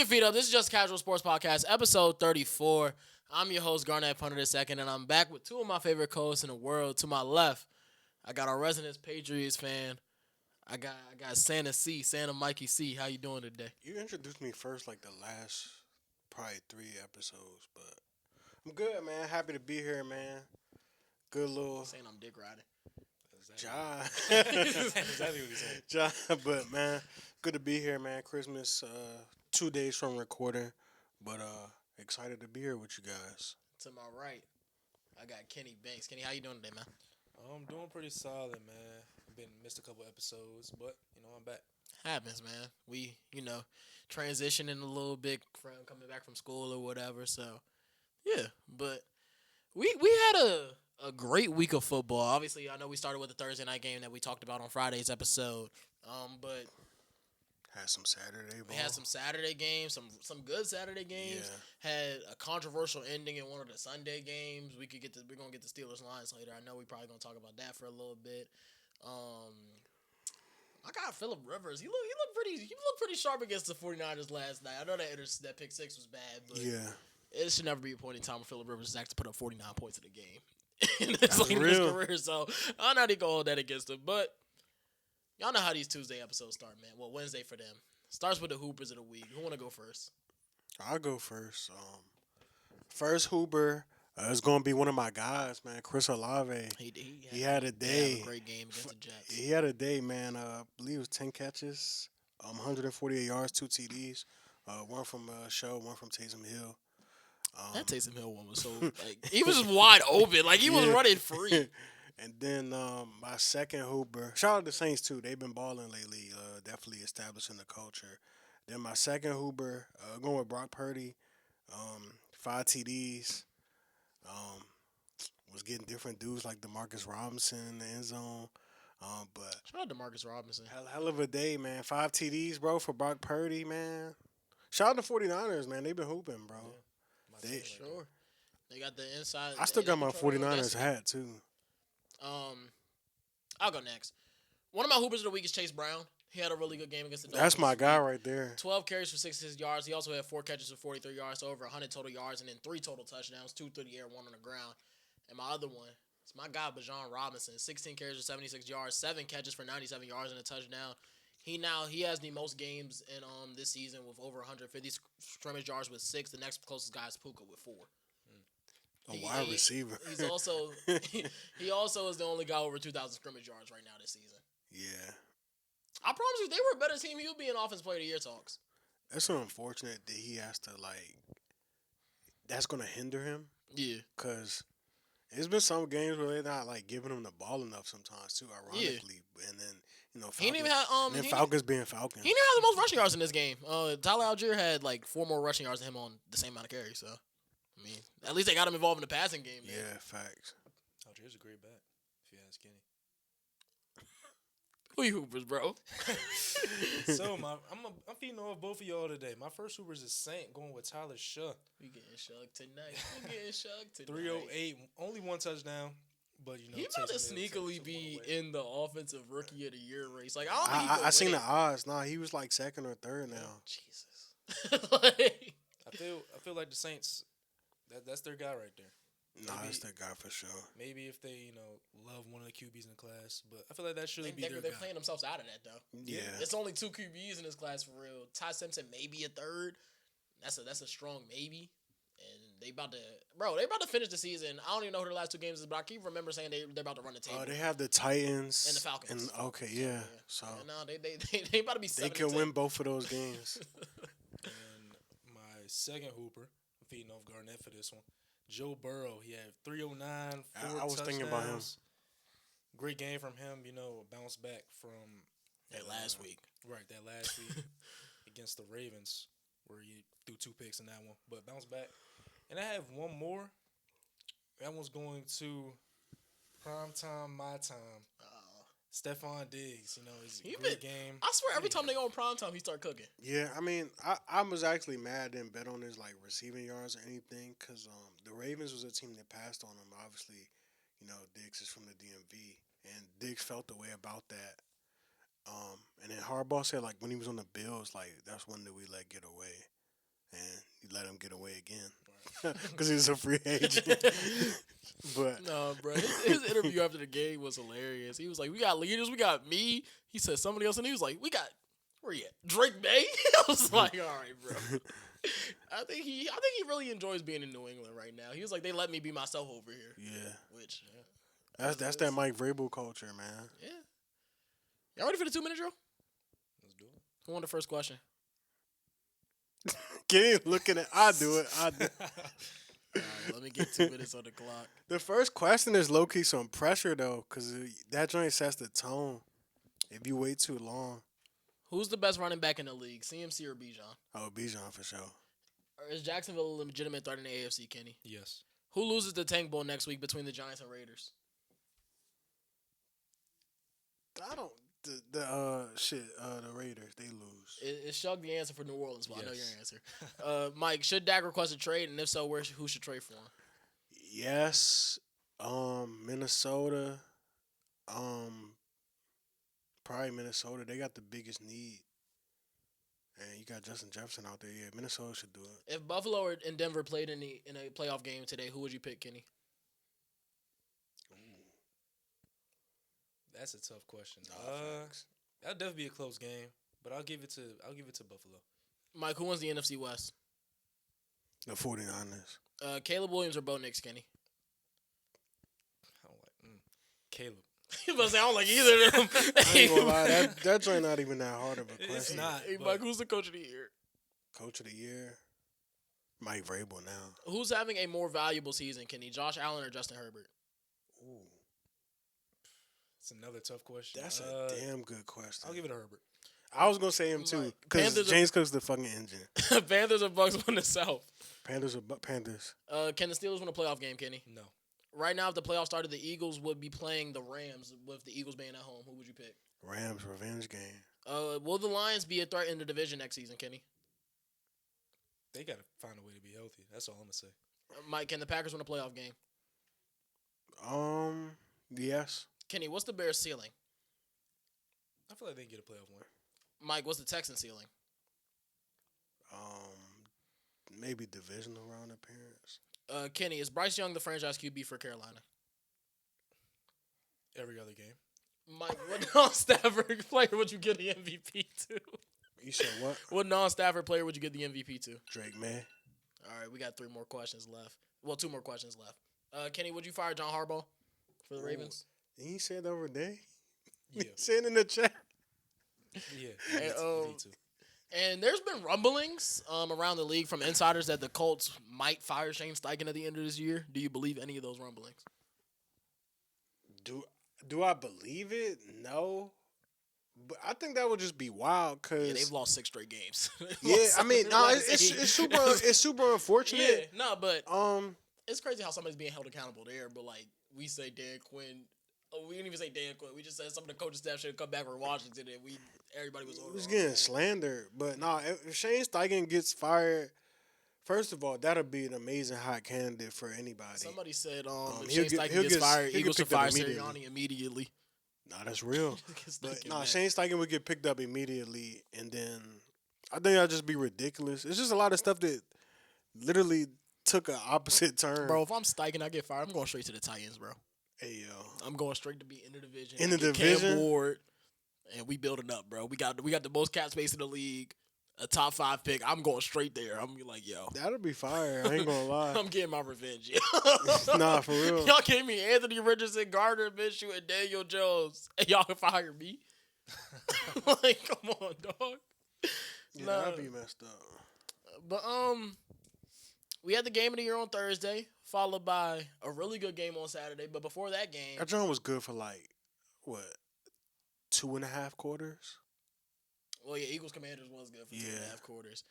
your feet up. This is Just Casual Sports Podcast, episode 34. I'm your host, Garnett Punter II, and I'm back with two of my favorite co-hosts in the world. To my left, I got our resident Patriots fan. I got Santa C, Santa Mikey C. How you doing today? You introduced me first, like the last probably 3 episodes, but I'm good, man. Happy to be here, man. Good little Saying I'm dick riding. job. Exactly what he said. job, but man, good to be here, man. Christmas, 2 days from recording, but excited to be here with you guys. To my right, I got Kenny Banks. Kenny, how you doing today, man? I'm doing pretty solid, man. Missed a couple episodes, but I'm back. Happens, man. We, transitioning a little bit from coming back from school or whatever. So, yeah. But we had a great week of football. Obviously, I know we started with the Thursday night game that we talked about on Friday's episode. But Had some Saturday ball. we had some Saturday games, some good Saturday games. Had a controversial ending in one of the Sunday games. We're gonna get the Steelers Lions later. I know we're probably gonna talk about that for a little bit. I got Phillip Rivers. He looked pretty sharp against the 49ers last night. I know that pick six was bad, but it should never be a point in time where Phillip Rivers is actually put up 49 points in a game in his career. So I'm not even gonna hold that against him. But y'all know how these Tuesday episodes start, man. Well, Wednesday for them. Starts with the Hoopers of the week. Who wanna go first? I'll go first. First Hooper. It's gonna be one of my guys, man. Chris Olave. He had a day. He had a great game against the Jets. He had a day, man. I believe it was 10 catches, 148 yards, 2 TDs. One from Show, one from Taysom Hill. That Taysom Hill one was so he was just wide open, like he was running free. And then my second Hooper. Shout out to Saints too. They've been balling lately. Definitely establishing the culture. Then my second Hooper, going with Brock Purdy, 5 TDs. Was getting different dudes like DeMarcus Robinson in the end zone. But Shout out to Marcus Robinson. hell of a day, man. 5 TDs, bro, for Brock Purdy, man. Shout out to 49ers, man. They've been hooping, bro. Sure. They got the inside. I still got my control of 49ers destiny. hat, too. I'll go next. One of my Hoopers of the week is Chase Brown. He had a really good game against the Dolphins. That's my guy right there. 12 carries for 66 yards. He also had 4 catches for 43 yards, so over 100 total yards, and then 3 total touchdowns, 2 through the air, 1 on the ground. And my other one, it's my guy, Bijan Robinson. 16 carries for 76 yards, 7 catches for 97 yards and a touchdown. He has the most games in this season with over 150 scrimmage yards with 6. The next closest guy is Puka with 4. A wide receiver. He's also he also is the only guy over 2,000 scrimmage yards right now this season. Yeah. I promise you, if they were a better team, he would be in Offensive Player of the Year talks. That's so unfortunate that he has to, that's going to hinder him. Yeah. Because there's been some games where they're not, giving him the ball enough sometimes, too, ironically. And then, He didn't even have, Falcons being Falcons. He didn't have the most rushing yards in this game. Tyler Algier had 4 more rushing yards than him on the same amount of carries. So, I mean, at least they got him involved in the passing game. Man. Yeah, facts. Algier's a great bet, if you ask Kenny. Who you Hoopers, bro? So I'm feeding off both of y'all today. My first Hoopers is Saint going with Tyler Shuck. We getting shucked tonight. 308, only 1 touchdown, but he about to sneakily be in the Offensive Rookie of the Year race. I don't think I seen the odds. Nah, he was second or third now. Jesus. I feel like the Saints, that's their guy right there. Nah, that's their guy for sure. Maybe if they, love one of the QBs in the class, but I feel like that shouldn't be their they're guy. playing themselves out of that though. Yeah, it's only 2 QBs in this class for real. Ty Simpson maybe a third. That's a strong maybe. And they about to finish the season. I don't even know who their last 2 games is, but I keep remember saying they're about to run the table. Oh, they have the Titans and the Falcons. Okay, yeah. So no, they about to be 7-10. They can win both of those games. And my second Hooper, I'm feeding off Garnett for this one. Joe Burrow, he had 309, 4 I was thinking about him. Great game from him, bounce back from that last week. Right, that last week against the Ravens, where he threw 2 picks in that one. But bounce back. And I have one more. That one's going to Primetime, My Time. Stephon Diggs, he's a great game. I swear, every time they go on Primetime, he start cooking. Yeah, I mean, I was actually mad I didn't bet on his receiving yards or anything because the Ravens was a team that passed on him. Obviously, Diggs is from the DMV, and Diggs felt the way about that. And then Harbaugh said when he was on the Bills, that's one that we let get away. let him get away again because he's a free agent. But no, bro, his interview after the game was hilarious. He was like, "We got leaders, we got me." He said somebody else, and he was like, "We got where you at? Drake May." I was like, "All right, bro." I think he really enjoys being in New England right now. He was like, "They let me be myself over here." Yeah, which that's that Mike Vrabel culture, man. Yeah. Y'all ready for the 2-minute drill? Let's do it. Who won the first question? Get looking at. I do it. All right, let me get 2 minutes on the clock. The first question is low key some pressure though, because that joint sets the tone. If you wait too long, Who's the best running back in the league, CMC or Bijan? oh, Bijan for sure. Or is Jacksonville a legitimate threat in the AFC, Kenny? Yes. Who loses the Tank Bowl next week between the Giants and Raiders? I don't. The Raiders, they lose. It's Shug the answer for New Orleans, but I know your Yes. answer. Mike, should Dak request a trade, and if so, who should trade for him? Yes. Minnesota. Probably Minnesota. They got the biggest need. And you got Justin Jefferson out there. Yeah, Minnesota should do it. If Buffalo and Denver played in a playoff game today, who would you pick, Kenny? That's a tough question. Facts. That'll definitely be a close game, but I'll give it to Buffalo. Mike, who wins the NFC West? The 49ers. Caleb Williams or Bo Nix, Kenny? I don't like Caleb. But I don't like either of them. I ain't gonna lie, that joint not even that hard of a question. It's not. Hey, Mike, who's the coach of the year? Coach of the year, Mike Vrabel now. Who's having a more valuable season, Kenny? Josh Allen or Justin Herbert? Ooh, It's another tough question. that's a damn good question. I'll give it to Herbert. I was gonna say him too, because James Cook's the fucking engine. Panthers or Bucks win the South? Panthers or Panthers? Can the Steelers win a playoff game, Kenny? No. Right now, if the playoffs started, the Eagles would be playing the Rams. With the Eagles being at home, who would you pick? Rams revenge game. Will the Lions be a threat in the division next season, Kenny? They got to find a way to be healthy. That's all I'm going to say. Mike, can the Packers win a playoff game? Yes. Kenny, what's the Bears' ceiling? I feel like they can get a playoff win. Mike, what's the Texans' ceiling? Maybe divisional round appearance. Kenny, is Bryce Young the franchise QB for Carolina? Every other game. Mike, what non-Stafford player would you give the MVP to? You said what? What non-Stafford player would you give the MVP to? Drake May. All right, we got 3 more questions left. Well, 2 more questions left. Kenny, would you fire John Harbaugh for the Ravens? He said the other day. Yeah. Saying in the chat. Yeah. And, and there's been rumblings around the league from insiders that the Colts might fire Shane Steichen at the end of this year. Do you believe any of those rumblings? Do I believe it? No. But I think that would just be wild because they've lost 6 straight games. Yeah, I mean, no, it's super unfortunate. Yeah, no, but it's crazy how somebody's being held accountable there. But like we say, Dan Quinn. Oh, we didn't even say Dan Quinn. We just said some of the coaching staff should have come back from Washington, and everybody was over. He was getting slandered, but no, if Shane Steichen gets fired, first of all, that'll be an amazing hot candidate for anybody. Somebody said, if Shane Steichen gets fired, Eagles should fire Sirianni immediately. Nah, that's real. But Shane Steichen would get picked up immediately, and then I think that'd just be ridiculous. It's just a lot of stuff that literally took an opposite turn. Bro, if I'm Steichen, I get fired, I'm going straight to the Titans, bro. Hey, yo. I'm going straight to be in the division. In the division? Cam Ward, and we building up, bro. We got the most cap space in the league. A top 5 pick. I'm going straight there. I'm like, yo. That'll be fire. I ain't gonna lie. I'm getting my revenge. Nah, for real. Y'all gave me Anthony Richardson, Gardner Minshew, and Daniel Jones, and y'all can fire me? Like, come on, dog. Yeah, that'd be messed up. But we had the game of the year on Thursday, followed by a really good game on Saturday. But before that game, That drum was good for like what, 2.5 quarters? well, yeah, Eagles Commanders was good for 2.5 quarters.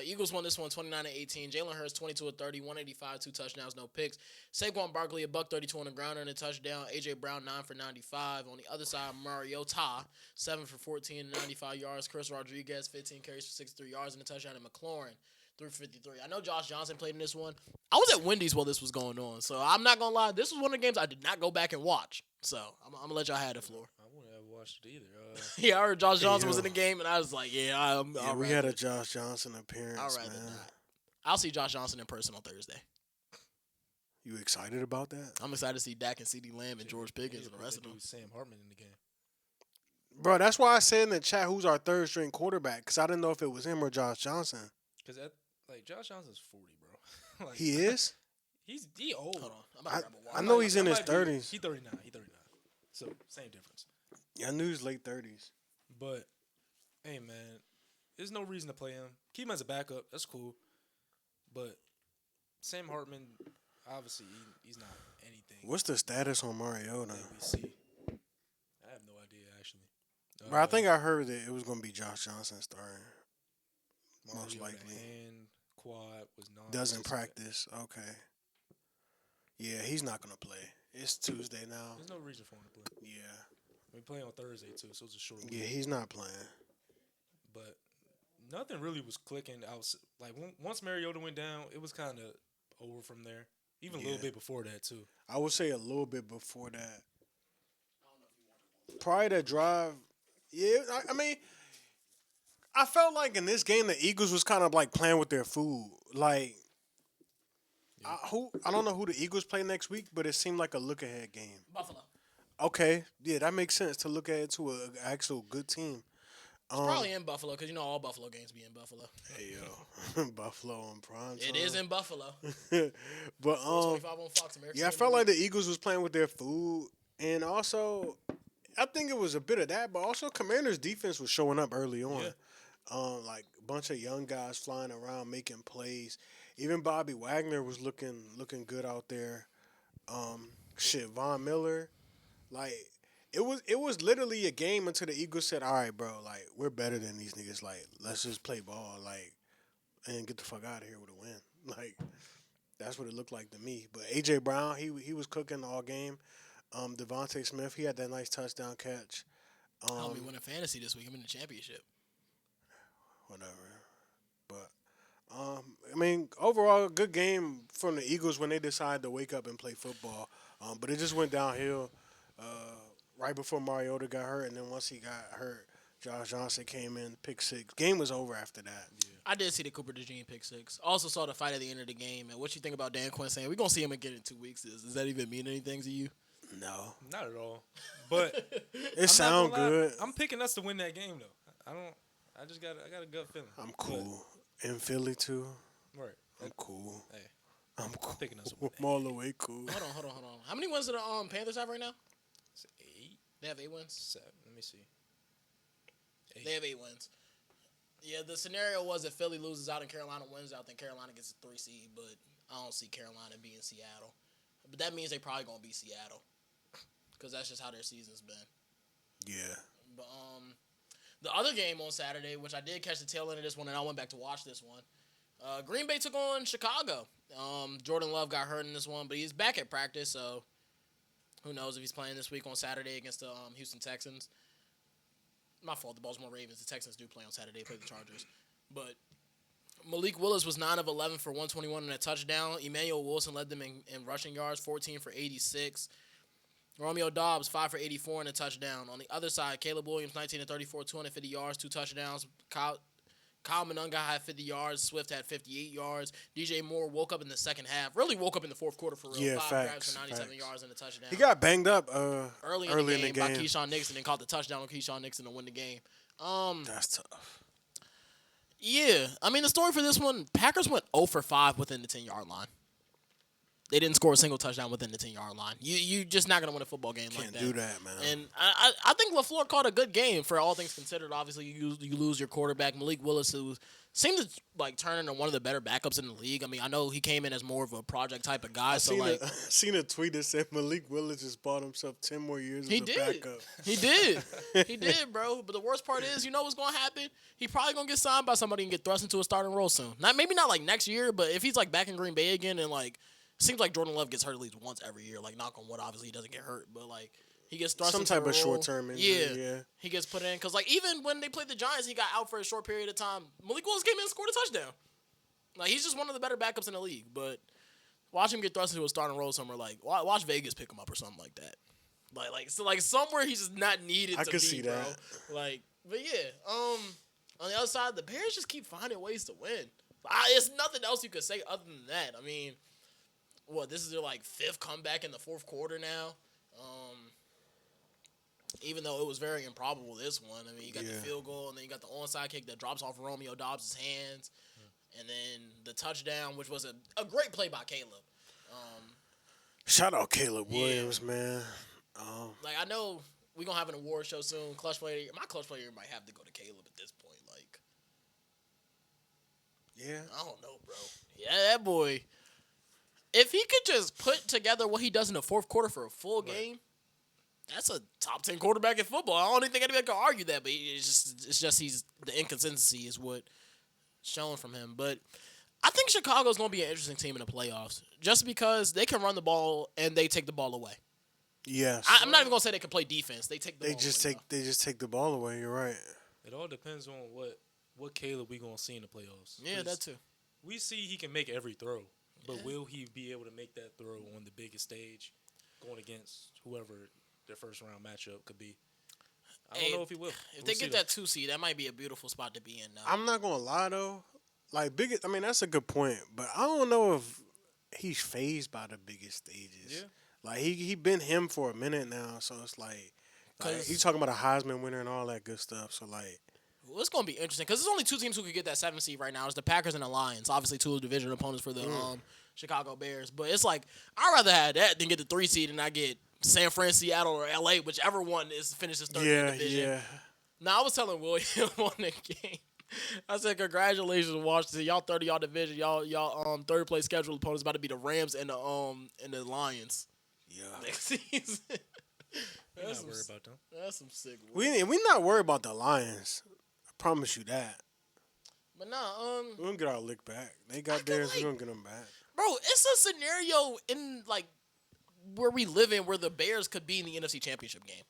Eagles won this one 29-18. Jalen Hurts 22 of 30, 185, 2 touchdowns, no picks. Saquon Barkley $132 on the ground and a touchdown. AJ Brown 9 for 95. On the other side, Mariota 7 for 14 and 95 yards. Chris Rodriguez 15 carries for 63 yards and a touchdown. And McLaurin 353. I know Josh Johnson played in this one. I was at Wendy's while this was going on, so I'm not gonna lie. This was one of the games I did not go back and watch. So I'm gonna let y'all have the floor. I wouldn't have watched it either. Yeah, I heard Josh Johnson was in the game, and I was like, yeah, We had a Josh Johnson appearance, I'd rather man. not. I'll see Josh Johnson in person on Thursday. You excited about that? I'm excited to see Dak and CeeDee Lamb and George Pickens and the rest of them. Sam Hartman in the game. Bro, that's why I said in the chat who's our third string quarterback, because I didn't know if it was him or Josh Johnson. Because Josh Johnson's 40, bro. He is? He old. Hold on. I know he's in his 30s. He's 39. So same difference. Yeah, I knew he was late 30s. But hey, man, there's no reason to play him. Keep him as a backup. That's cool. But Sam Hartman, obviously, he's not anything. What's the status on Mariota? ABC. I have no idea, actually. Bro, I think I heard that it was going to be Josh Johnson starting. Most Mariota likely. And quad was not. Doesn't practice. Okay. Yeah, he's not going to play. It's Tuesday now. There's no reason for him to play. Yeah. We play on Thursday, too, so it's a short week. Yeah, he's not playing. But nothing really was clicking. Once Mariota went down, it was kind of over from there. Even a little bit before that, too. I would say a little bit before that. Prior to drive, yeah, I mean, I felt like in this game the Eagles was kind of like playing with their food. Like, I don't know who the Eagles play next week, but it seemed like a look ahead game. Buffalo. Okay, yeah, that makes sense to look ahead to an actual good team. It's probably in Buffalo because all Buffalo games be in Buffalo. Hey yo, Buffalo on prime time. It is in Buffalo. But 25 on Fox, American. yeah, I felt like the Eagles was playing with their food, and also I think it was a bit of that, but also Commanders' defense was showing up early on. Yeah. Like a bunch of young guys flying around making plays. Even Bobby Wagner was looking good out there. Von Miller, like it was literally a game until the Eagles said, "All right, bro, like we're better than these niggas. Like let's just play ball, like, and get the fuck out of here with a win." Like that's what it looked like to me. But AJ Brown, he was cooking all game. Devontae Smith, he had that nice touchdown catch. Helped me win a fantasy this week. I'm in the championship. Whatever. But I mean, overall, good game from the Eagles when they decided to wake up and play football. But it just went downhill right before Mariota got hurt, and then once he got hurt, Josh Johnson came in, pick six. Game was over after that. Yeah. I did see the Cooper DeJean pick six. Also saw the fight at the end of the game. And what you think about Dan Quinn saying we're gonna see him again in 2 weeks? Does that even mean anything to you? No, not at all. But it sounds good. I'm picking us to win that game though. I got a gut feeling. I'm cool. In Philly too. Right. I'm cool. Hey, I'm cool. I'm picking us to win. I'm all the way cool. Hold on. How many wins do the Panthers have right now? It's 8. They have 8 wins. 7. Let me see. 8. They have 8 wins. Yeah, the scenario was if Philly loses out and Carolina wins out, then Carolina gets a 3 seed. But I don't see Carolina beating Seattle. But that means they probably gonna beat Seattle because that's just how their season's been. Yeah. But the other game on Saturday, which I did catch the tail end of this one, and I went back to watch this one. Green Bay took on Chicago. Jordan Love got hurt in this one, but he's back at practice, so who knows if he's playing this week on Saturday against the Houston Texans. My fault, the Baltimore Ravens. The Texans do play on Saturday, play the Chargers. But Malik Willis was 9 of 11 for 121 and a touchdown. Emmanuel Wilson led them in rushing yards, 14 for 86. Romeo Doubs, 5 for 84 and a touchdown. On the other side, Caleb Williams, 19 of 34, 250 yards, 2 touchdowns. Kyle Monunga had 50 yards. Swift had 58 yards. DJ Moore woke up in the second half. Really woke up in the fourth quarter for real. Yeah, 5 facts, grabs for 97 facts. yards and a touchdown. He got banged up early in the game by Keyshawn Nixon and caught the touchdown on Keyshawn Nixon to win the game. That's tough. Yeah. I mean, the story for this one, Packers went 0 for 5 within the 10-yard line. They didn't score a single touchdown within the 10-yard line. You just not gonna win a football game like that. Can't do that, man. And I think LaFleur called a good game for all things considered. Obviously, you lose your quarterback Malik Willis, who seemed to like turn into one of the better backups in the league. I mean, I know he came in as more of a project type of guy. I seen a tweet that said Malik Willis just bought himself 10 more years as a backup. He did. He did, bro. But the worst part is, you know what's gonna happen? He probably gonna get signed by somebody and get thrust into a starting role soon. Maybe not like next year, but if he's like back in Green Bay again and like. Seems like Jordan Love gets hurt at least once every year. Like, knock on wood, obviously he doesn't get hurt, but like he gets thrust some into type a of role. short-term injury. Yeah, he gets put in because like even when they played the Giants, he got out for a short period of time. Malik Willis came in and scored a touchdown. Like he's just one of the better backups in the league. But watch him get thrust into a starting role somewhere. Like watch Vegas pick him up or something like that. Like somewhere he's just not needed. I to can be, see bro. that. Like, but yeah. On the other side, the Bears just keep finding ways to win. It's nothing else you could say other than that. I mean, this is their like 5th comeback in the 4th quarter now. Even though it was very improbable this one. I mean, you got the field goal, and then you got the onside kick that drops off Romeo Dobbs' hands, and then the touchdown, which was a great play by Caleb. Shout out Caleb Williams, man. Like, I know we're going to have an award show soon. Clutch player. My clutch player might have to go to Caleb at this point. Like, yeah. I don't know, bro. Yeah, that boy. If he could just put together what he does in the 4th quarter for a full game, that's a top 10 quarterback in football. I don't even think anybody can argue that, but it's just the inconsistency is what shown from him. But I think Chicago's going to be an interesting team in the playoffs just because they can run the ball and they take the ball away. Yes. I'm not even going to say they can play defense. They take the ball away. They just take the ball away. You're right. It all depends on what Caleb we going to see in the playoffs. Yeah, that too. We see he can make every throw, but will he be able to make that throw on the biggest stage going against whoever their first round matchup could be? I don't know if he will. If they get that 2 seed, that might be a beautiful spot to be in now. I'm not going to lie, though. Like, I mean, that's a good point, but I don't know if he's phased by the biggest stages. Yeah. Like, he been him for a minute now, so it's like he's talking about a Heisman winner and all that good stuff, so, like. Well, it's going to be interesting because there's only 2 teams who could get that 7 seed right now. It's the Packers and the Lions. Obviously, 2 division opponents for the Chicago Bears. But it's like, I'd rather have that than get the 3 seed and I get San Fran, Seattle, or L.A., whichever one finishes third in the division. Yeah. Now, I was telling William on the game, I said, congratulations, Washington. Y'all 30 y'all division. Y'all third place scheduled opponents about to be the Rams and the Lions. Yeah. Next season. We're not worried about them. That's some sick. We not worried about the Lions. I promise you that. But nah, we're gonna get our lick back. They got theirs, we're gonna get them back. Bro, it's a scenario in like where we live in where the Bears could be in the NFC Championship game.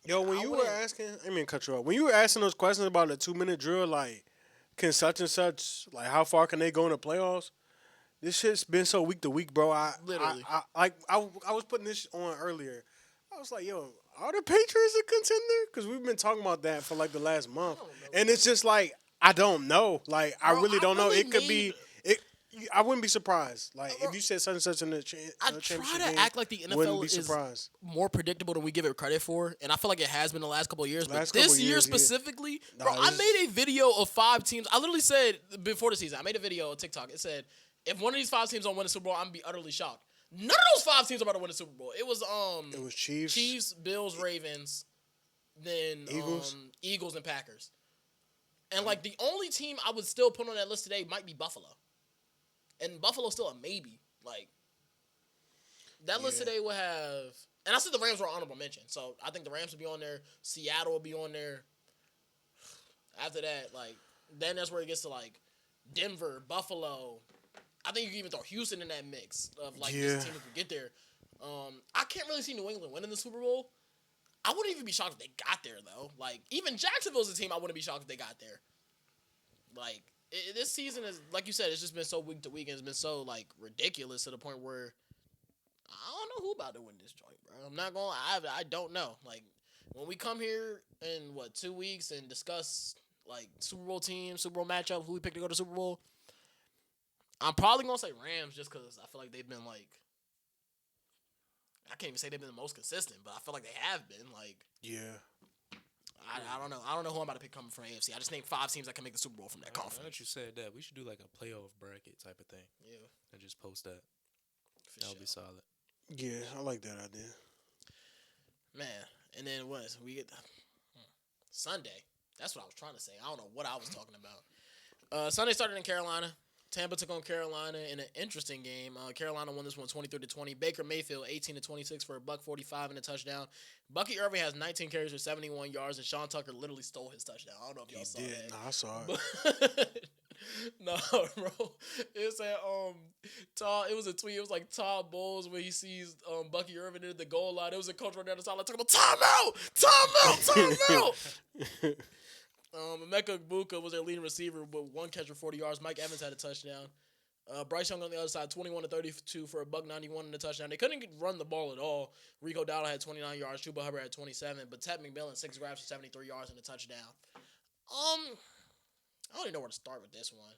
Yo, when you were asking, I mean, cut you off. When you were asking those questions about the 2-minute drill, like, can such and such, like, how far can they go in the playoffs? This shit's been so week to week, bro. Literally. I was putting this on earlier. I was like, yo, are the Patriots a contender? Because we've been talking about that for, like, the last month. And it's just like, I don't know. Like, bro, I really don't know. It could be. I wouldn't be surprised. Like, if you said such and such in the championship I try to game, act like the NFL is more predictable than we give it credit for, and I feel like it has been the last couple of years. But this year specifically, bro, I made a video of 5 teams. I literally said before the season, I made a video on TikTok. It said, if one of these 5 teams don't win the Super Bowl, I'm gonna be utterly shocked. None of those 5 teams are about to win the Super Bowl. It was Chiefs, Bills, Ravens, then Eagles and Packers. And like the only team I would still put on that list today might be Buffalo. And Buffalo's still a maybe. Like, that list today will have... And I said the Rams were honorable mention. So, I think the Rams will be on there. Seattle will be on there. After that, like... Then that's where it gets to, like, Denver, Buffalo. I think you can even throw Houston in that mix of, like, this team who could get there. I can't really see New England winning the Super Bowl. I wouldn't even be shocked if they got there, though. Like, even Jacksonville's a team I wouldn't be shocked if they got there. Like... This season is, like you said, it's just been so week to week, and it's been so, like, ridiculous to the point where I don't know who about to win this joint, bro. I'm not going to, I don't know. Like, when we come here in, 2 weeks and discuss, like, Super Bowl team, Super Bowl matchup, who we picked to go to Super Bowl, I'm probably going to say Rams just because I feel like they've been, like, I can't even say they've been the most consistent, but I feel like they have been, like. Yeah. I don't know. I don't know who I'm about to pick coming from AFC. I just named 5 teams that can make the Super Bowl from that conference. Now that you said that, we should do like a playoff bracket type of thing. Yeah. And just post that. That would be solid. Yeah, I like that idea. Man, and then we get Sunday. That's what I was trying to say. I don't know what I was talking about. Sunday started in Carolina. Tampa took on Carolina in an interesting game. Carolina won this one 23-20. Baker Mayfield 18-26 for a $145 and a touchdown. Bucky Irving has 19 carries for 71 yards, and Sean Tucker literally stole his touchdown. I don't know if y'all saw that. No, I saw it. No, bro. It said Todd. It was a tweet. It was like Todd Bowles where he sees Bucky Irving in the goal line. It was a coach right down the sideline talking about timeout. Emeka Egbuka was their leading receiver with 1 catch for 40 yards. Mike Evans had a touchdown. Bryce Young on the other side, 21-32 for a $191 and a touchdown. They couldn't run the ball at all. Rico Dowdle had 29 yards. Chuba Hubbard had 27. But Ted McMillan, 6 grabs for 73 yards and a touchdown. I don't even know where to start with this one.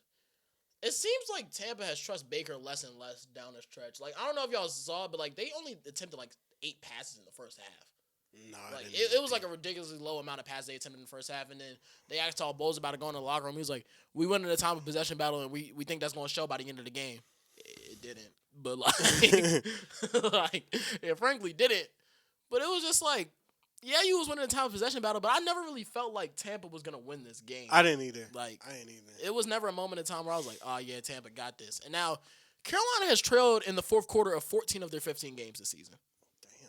It seems like Tampa has trust Baker less and less down the stretch. Like, I don't know if y'all saw it, but, like, they only attempted, like, 8 passes in the first half. Nah, Like, it was, like, a ridiculously low amount of passes they attempted in the first half, and then they asked all Bowles about it going to the locker room. He was like, we went in a time of possession battle, and we think that's going to show by the end of the game. It didn't. But, like, it frankly didn't. But it was just like, yeah, you was winning the time of possession battle, but I never really felt like Tampa was going to win this game. I didn't either. Like, I didn't either. It was never a moment in time where I was like, oh, yeah, Tampa got this. And now, Carolina has trailed in the fourth quarter of 14 of their 15 games this season. Damn.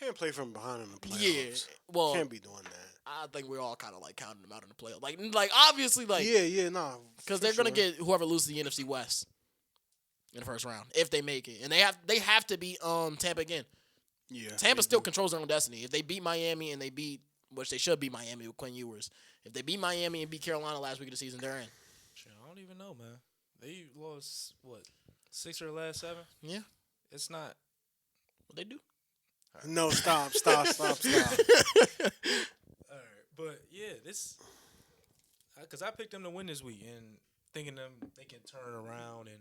Can't play from behind in the playoffs. Yeah. Well, can't be doing that. I think we're all kind of, like, counting them out in the playoffs. Like obviously, like. Yeah, nah. Because they're going to get whoever loses the NFC West in the first round, if they make it. And they have to beat Tampa again. Yeah. Tampa still controls their own destiny. If they beat Miami and they beat, which they should beat Miami with Quinn Ewers. If they beat Miami and beat Carolina last week of the season, they're in. I don't even know, man. They lost, 6 of their last 7? Yeah. It's not. What they do? No, stop. All right. But, yeah, this. Because I picked them to win this week and thinking them they can turn around and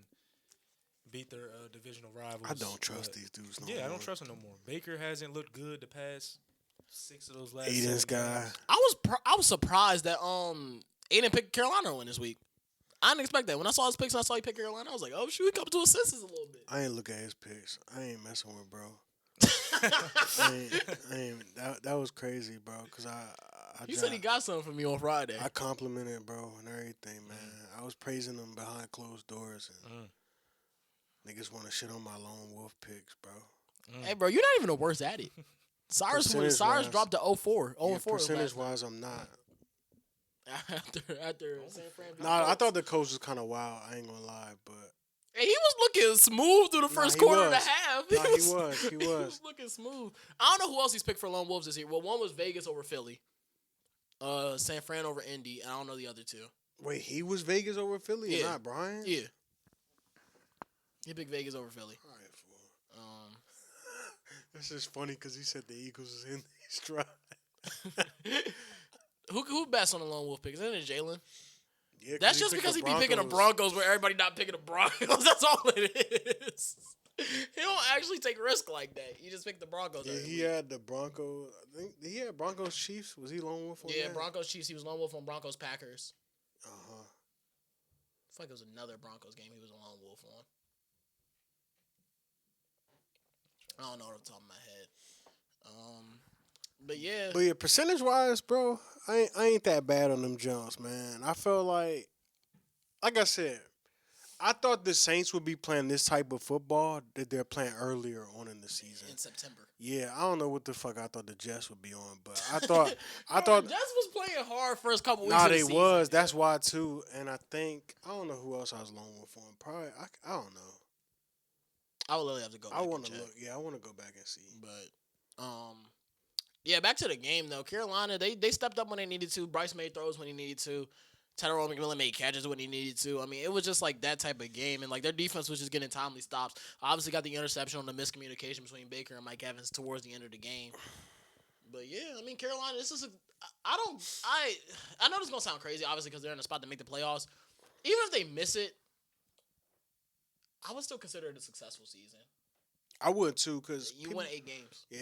beat their divisional rivals. I don't trust these dudes no more. Yeah, I don't trust them no more. Baker hasn't looked good the past 6 of those last Aiden's 7 guy. games. I was surprised that Aiden picked Carolina to win this week. I didn't expect that. When I saw his picks and I saw he picked Carolina, I was like, oh, shoot, he coming to his senses a little bit. I ain't look at his picks. I ain't messing with bro. That was crazy, bro. Cause he said he got something from you on Friday. I complimented bro and everything, man. I was praising him behind closed doors, and niggas want to shit on my lone wolf picks, bro. Hey, bro, you're not even the worst at it. Cyrus dropped to 0-4. 0-4. Percentage wise, I'm not. After San Fran. Nah, I thought the coach was kind of wild. I ain't gonna lie, but. Hey, he was looking smooth through the first quarter and a half. He was. He was looking smooth. I don't know who else he's picked for Lone Wolves this year. Well, one was Vegas over Philly. San Fran over Indy. And I don't know the other two. Wait, he was Vegas over Philly and not Brian? Yeah. He picked Vegas over Philly. All right, fool. That's just funny because he said the Eagles is in his stride. Who bets on the Lone Wolf pick? Isn't it Jalen? Yeah, that's just because he be picking the Broncos where everybody not picking the Broncos. That's all it is. He don't actually take risk like that. He just picked the Broncos. Yeah, he had the Broncos. I think he had Broncos Chiefs. Was he Lone Wolf on that? Broncos Chiefs. He was Lone Wolf on Broncos Packers. I feel like it was another Broncos game he was a Lone Wolf on. I don't know off the top of my head. But yeah, percentage wise, bro, I ain't that bad on them jumps, man. I feel like I said, I thought the Saints would be playing this type of football that they're playing earlier on in the season. In September. Yeah, I don't know what the fuck I thought the Jets would be on, but I thought the Jets was playing hard first couple weeks. Nah, of the they season. was. That's why too. And I don't know who else I was Lone Wolf on. Probably I don't know. I would literally have to go back I want to look. Yeah, I want to go back and see. But yeah, back to the game though. Carolina, they stepped up when they needed to. Bryce made throws when he needed to. Tyrone McMillan made catches when he needed to. I mean, it was just like that type of game, and like their defense was just getting timely stops. Obviously, got the interception on the miscommunication between Baker and Mike Evans towards the end of the game. But yeah, I mean, Carolina, this is I know this is gonna sound crazy, obviously, because they're in a spot to make the playoffs. Even if they miss it, I would still consider it a successful season. I would too, because you won 8 games. Yeah,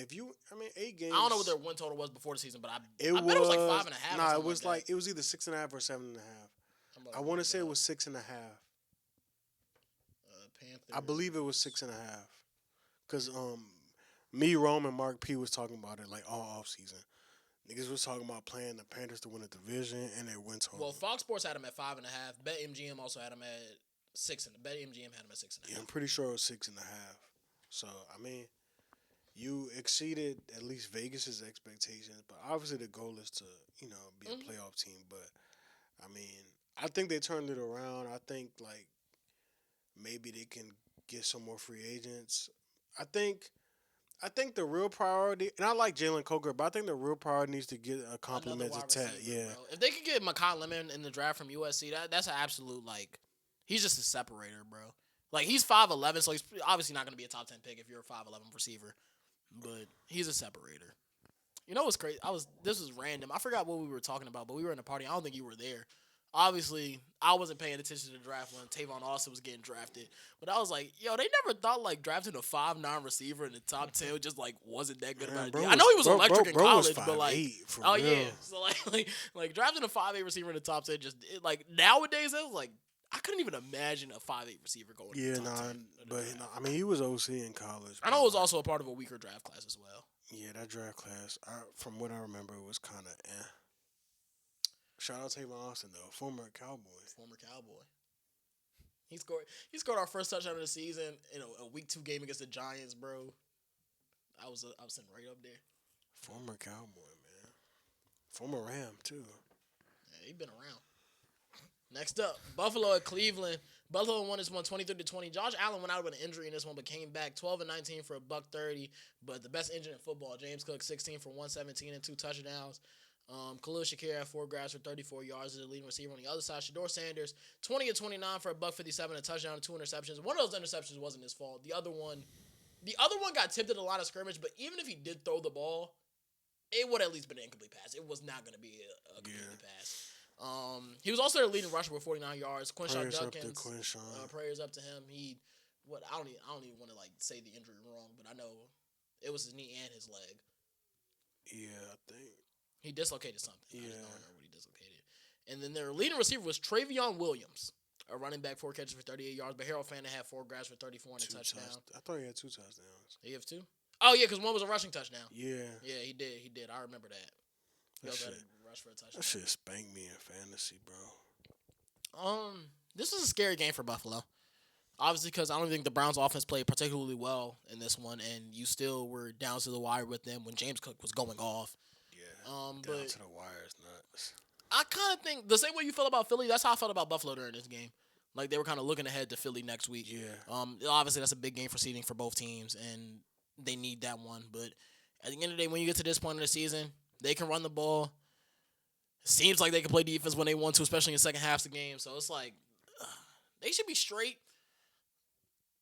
8 games. I don't know what their win total was before the season, but I bet was, it was like 5.5. Nah, it was it was either 6.5 or 7.5. I want to say it was 6.5. I believe it was 6.5. Cause me, Rome, and Mark P was talking about it like all off season. Niggas was talking about playing the Panthers to win the division and their win total. Well, Fox Sports had them at 5.5. BetMGM also had them at 6. BetMGM had them at 6.5. Yeah, I'm pretty sure it was 6.5. So I mean, you exceeded at least Vegas's expectations, but obviously the goal is to be a playoff team. But I mean, I think they turned it around. I think like maybe they can get some more free agents. I think the real priority, and I like Jalen Coker, but I think the real priority needs to get a compliment to Ted. Yeah, bro. If they could get Makai Lemon in the draft from USC, that's an absolute he's just a separator, bro. Like, he's 5'11", so he's obviously not going to be a top 10 pick if you're a 5'11" receiver. But he's a separator. You know what's crazy? This was random. I forgot what we were talking about, but we were in a party. I don't think you were there. Obviously, I wasn't paying attention to the draft when Tavon Austin was getting drafted. But I was like, yo, they never thought like drafting a 5'9" receiver in the top 10 just like wasn't that good of an idea. I know he was electric in college, but like, oh real. yeah, so like drafting a 5'8" receiver in the top 10 like nowadays it was like I couldn't even imagine a 5'8" receiver going. Yeah, in the top 10 but I mean he was OC in college. I know it was also a part of a weaker draft class as well. Yeah, that draft class, from what I remember, was kind of Shout out Tavon Austin though, former Cowboy. He scored our first touchdown of the season in a week 2 game against the Giants, bro. I was sitting right up there. Former Cowboy, man. Former Ram too. Yeah, he been around. Next up, Buffalo at Cleveland. Buffalo won this one 23-20. Josh Allen went out with an injury in this one, but came back 12-19 for $130. But the best engine in football, James Cook 16 for 117 and 2 touchdowns. Khalil Shakir had 4 grabs for 34 yards as the leading receiver on the other side. Shador Sanders 20-29 for $157, a touchdown and 2 interceptions. One of those interceptions wasn't his fault. The other one got tipped at the line of scrimmage. But even if he did throw the ball, it would at least been an incomplete pass. It was not going to be a complete pass. He was also their leading rusher with 49 yards. Quinshon Judkins. Prayers up to him. I don't even want to like say the injury wrong, but I know it was his knee and his leg. Yeah, I think he dislocated something. Yeah, I just don't remember what he dislocated. And then their leading receiver was Travion Williams, a running back, 4 catches for 38 yards. But Harold Fanta had 4 grabs for 34 and a touchdown. I thought he had 2 touchdowns. He has 2? Oh yeah, because one was a rushing touchdown. Yeah, he did. I remember that. He also had a rush for a touchdown. That shit spanked me in fantasy, bro. This was a scary game for Buffalo. Obviously, because I don't think the Browns' offense played particularly well in this one, and you still were down to the wire with them when James Cook was going off. Yeah, down to the wire is nuts. I kind of think the same way you felt about Philly, that's how I felt about Buffalo during this game. Like, they were kind of looking ahead to Philly next week. Yeah. Obviously, that's a big game for seeding for both teams, and they need that one. But at the end of the day, when you get to this point in the season, they can run the ball. It seems like they can play defense when they want to, especially in second halves of the game. So it's like, they should be straight.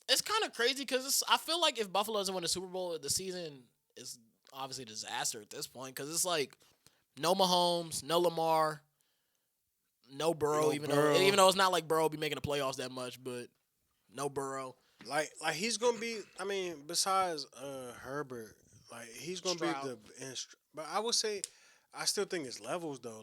It's kind of crazy because I feel like if Buffalo doesn't win the Super Bowl, the season is obviously a disaster at this point because it's like no Mahomes, no Lamar, no Burrow, even though it's not like Burrow will be making the playoffs that much, but no Burrow. Like he's gonna be. I mean, besides Herbert, like he's gonna Stroud. be but I would say, I still think it's levels though.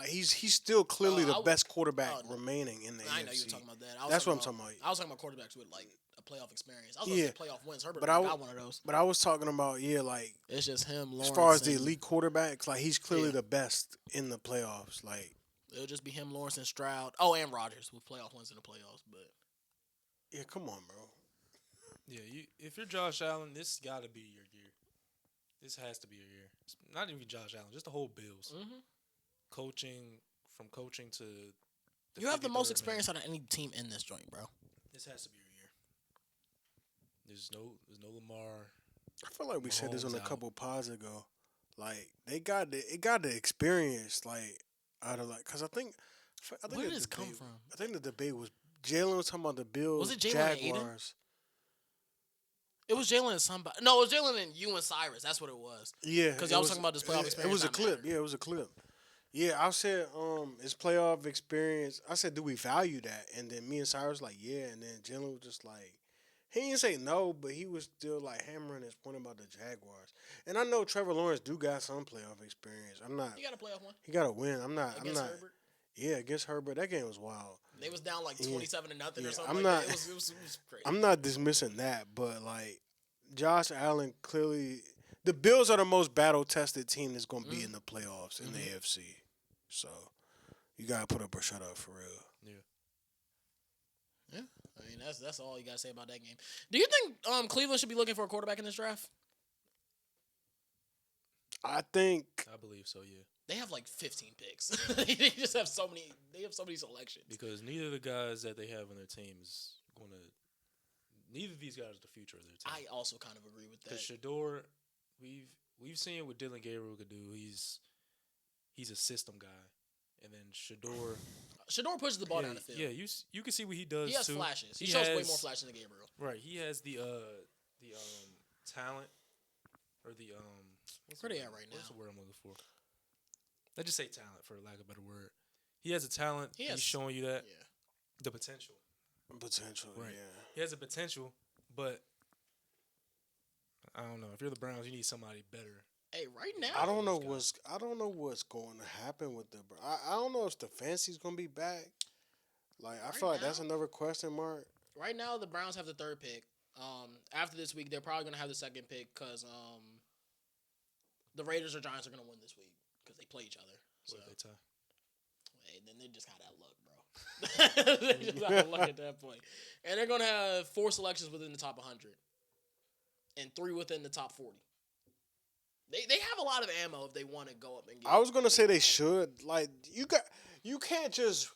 He's still clearly the best quarterback remaining in the AFC. I know you were talking about that. That's what I'm talking about. I was talking about quarterbacks with like a playoff experience. I was going to say playoff wins. Herbert got one of those. But I was talking about like it's just him. Lawrence, as far as the elite quarterbacks, like he's clearly the best in the playoffs. Like it'll just be him, Lawrence, and Stroud. Oh, and Rodgers with playoff wins in the playoffs. But yeah, come on, bro. Yeah, if you're Josh Allen, this got to be your year. This has to be your year. It's not even Josh Allen, just the whole Bills. Mm-hmm. From coaching to you have the most experience out of any team in this joint, bro. This has to be your year. There's no Lamar. I feel like we said this on a couple pods ago. Like they got the experience out of because I think where did this come from? I think the debate was Jalen was talking about the Bills. Was it Jalen Jaguars? It was Jalen and somebody. No, it was Jalen and you and Cyrus. That's what it was. Yeah, because y'all was talking about this playoff experience. It was a clip. Yeah, it was a clip. Yeah, I said, it's playoff experience. I said, do we value that? And then me and Cyrus like, yeah. And then Jalen was just like, he didn't say no, but he was still like hammering his point about the Jaguars. And I know Trevor Lawrence do got some playoff experience. He got a playoff one. He got to win. Against Herbert? Yeah, against Herbert. That game was wild. They was down like 27-0 or something. It was crazy. I'm not dismissing that, but like Josh Allen clearly, the Bills are the most battle tested team that's going to be in the playoffs in the AFC. So you gotta put up or shut up for real. Yeah. I mean that's all you gotta say about that game. Do you think Cleveland should be looking for a quarterback in this draft? I believe so. Yeah. They have like 15 picks. They just have so many. They have so many selections. Because neither of the guys that they have on their team is gonna. Neither of these guys are the future of their team. I also kind of agree with that. Because Shador, we've seen what Dylan Gabriel could do. He's a system guy, and then Shador pushes the ball down the field. Yeah, you can see what he does. He has too. flashes. He shows way more flashes than Gabriel. Right, he has the talent or Where they at right now? What's the word I'm looking for? Let's just say talent, for lack of a better word. He has a talent. He's showing you that. Yeah. The potential. Right. Yeah. He has a potential, but I don't know. If you're the Browns, you need somebody better. Hey, right now, I don't know what's going to happen with the. I don't know if Stefanski's going to be back. Like I feel like that's another question mark. Right now, the Browns have the 3rd pick. After this week, they're probably going to have the 2nd pick because the Raiders or Giants are going to win this week because they play each other. So What if they tie? Hey, then they just got that luck, bro. They just got luck at that point. And they're going to have 4 selections within the top 100 and 3 within the top 40. They have a lot of ammo if they want to go up and get. I was going to say they should. Like you can't just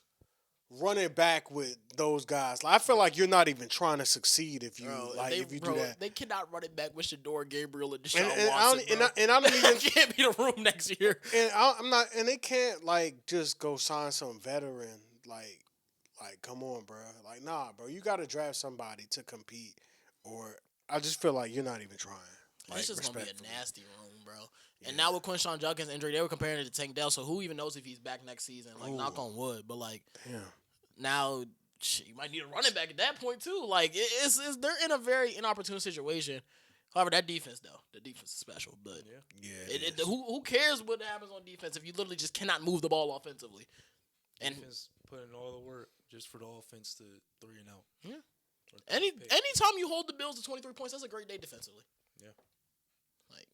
run it back with those guys. Like, I feel like you're not even trying to succeed if you do that. They cannot run it back with Shador, Gabriel, and Deshaun and Watson. I don't even can't be the room next year. And I'm not. And they can't like just go sign some veteran. Like come on, bro. Like nah, bro. You got to draft somebody to compete. Or I just feel like you're not even trying. Like, it's just gonna be a nasty room, bro. Yeah. And now with Quinshawn Judkins' injury, they were comparing it to Tank Dell. So who even knows if he's back next season? Like knock on wood, but like now you might need a running back at that point too. Like they're in a very inopportune situation. However, that defense though, the defense is special. But who cares what happens on defense if you literally just cannot move the ball offensively? And defense put in all the work just for the offense to 3-0. Yeah. Anytime you hold the Bills to 23 points, that's a great day defensively. Yeah. Like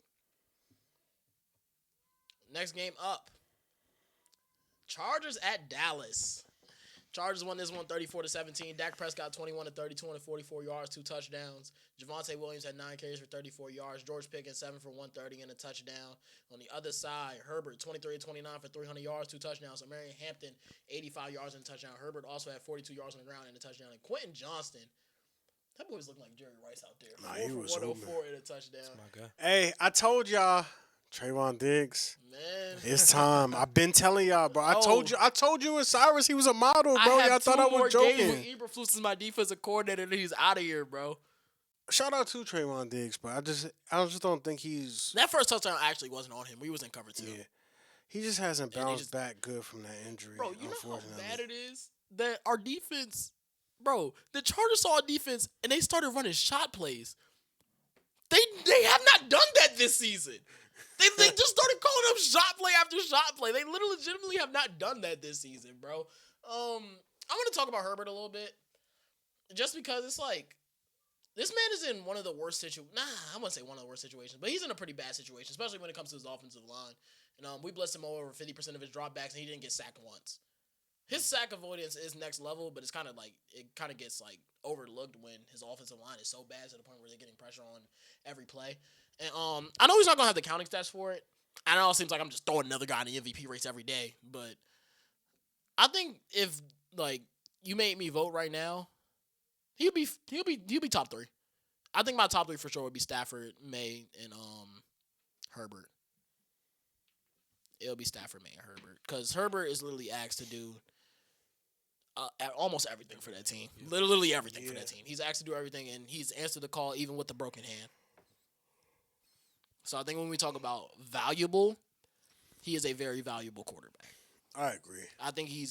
next game up. Chargers at Dallas. Chargers won this one 34-17. Dak Prescott 21 to 32 and 44 yards, 2 touchdowns. Javonte Williams had 9 carries for 34 yards. George Pickens 7 for 130 and a touchdown. On the other side, Herbert 23 to 29 for 300 yards, 2 touchdowns. Marion Hampton 85 yards and a touchdown. Herbert also had 42 yards on the ground and a touchdown. And Quentin Johnston, that boy was looking like Jerry Rice out there. 4 he was 104 and a touchdown. That's my guy. Hey, I told y'all. Trayvon Diggs. Man. It's time. I've been telling y'all, bro. I told you and Cyrus he was a model, bro. Y'all thought I was joking. Eberflus is my defensive coordinator and he's out of here, bro. Shout out to Trayvon Diggs, bro. I just don't think he's that first touchdown actually wasn't on him. We was in cover 2. Yeah. He just hasn't bounced back good from that injury. Bro, you know how bad it is that our defense, bro, the Chargers saw our defense and they started running shot plays. They have not done that this season. They just started calling up shot play after shot play. They legitimately have not done that this season, bro. I'm going to talk about Herbert a little bit. Just because it's like, this man is in one of the worst situations. Nah, I wouldn't say one of the worst situations, but he's in a pretty bad situation, especially when it comes to his offensive line. And we blitzed him over 50% of his dropbacks, and he didn't get sacked once. His sack avoidance is next level, but it's kind of like, it kind of gets like overlooked when his offensive line is so bad to the point where they're getting pressure on every play. And I know he's not going to have the counting stats for it. I know it seems like I'm just throwing another guy in the MVP race every day, but I think if like you made me vote right now, he'll be top 3. I think my top 3 for sure would be Stafford, May, and Herbert. It'll be Stafford, May, and Herbert because Herbert is literally asked to do almost everything for that team. Yeah. Literally everything for that team. He's asked to do everything, and he's answered the call even with the broken hand. So I think when we talk about valuable, he is a very valuable quarterback. I agree. I think he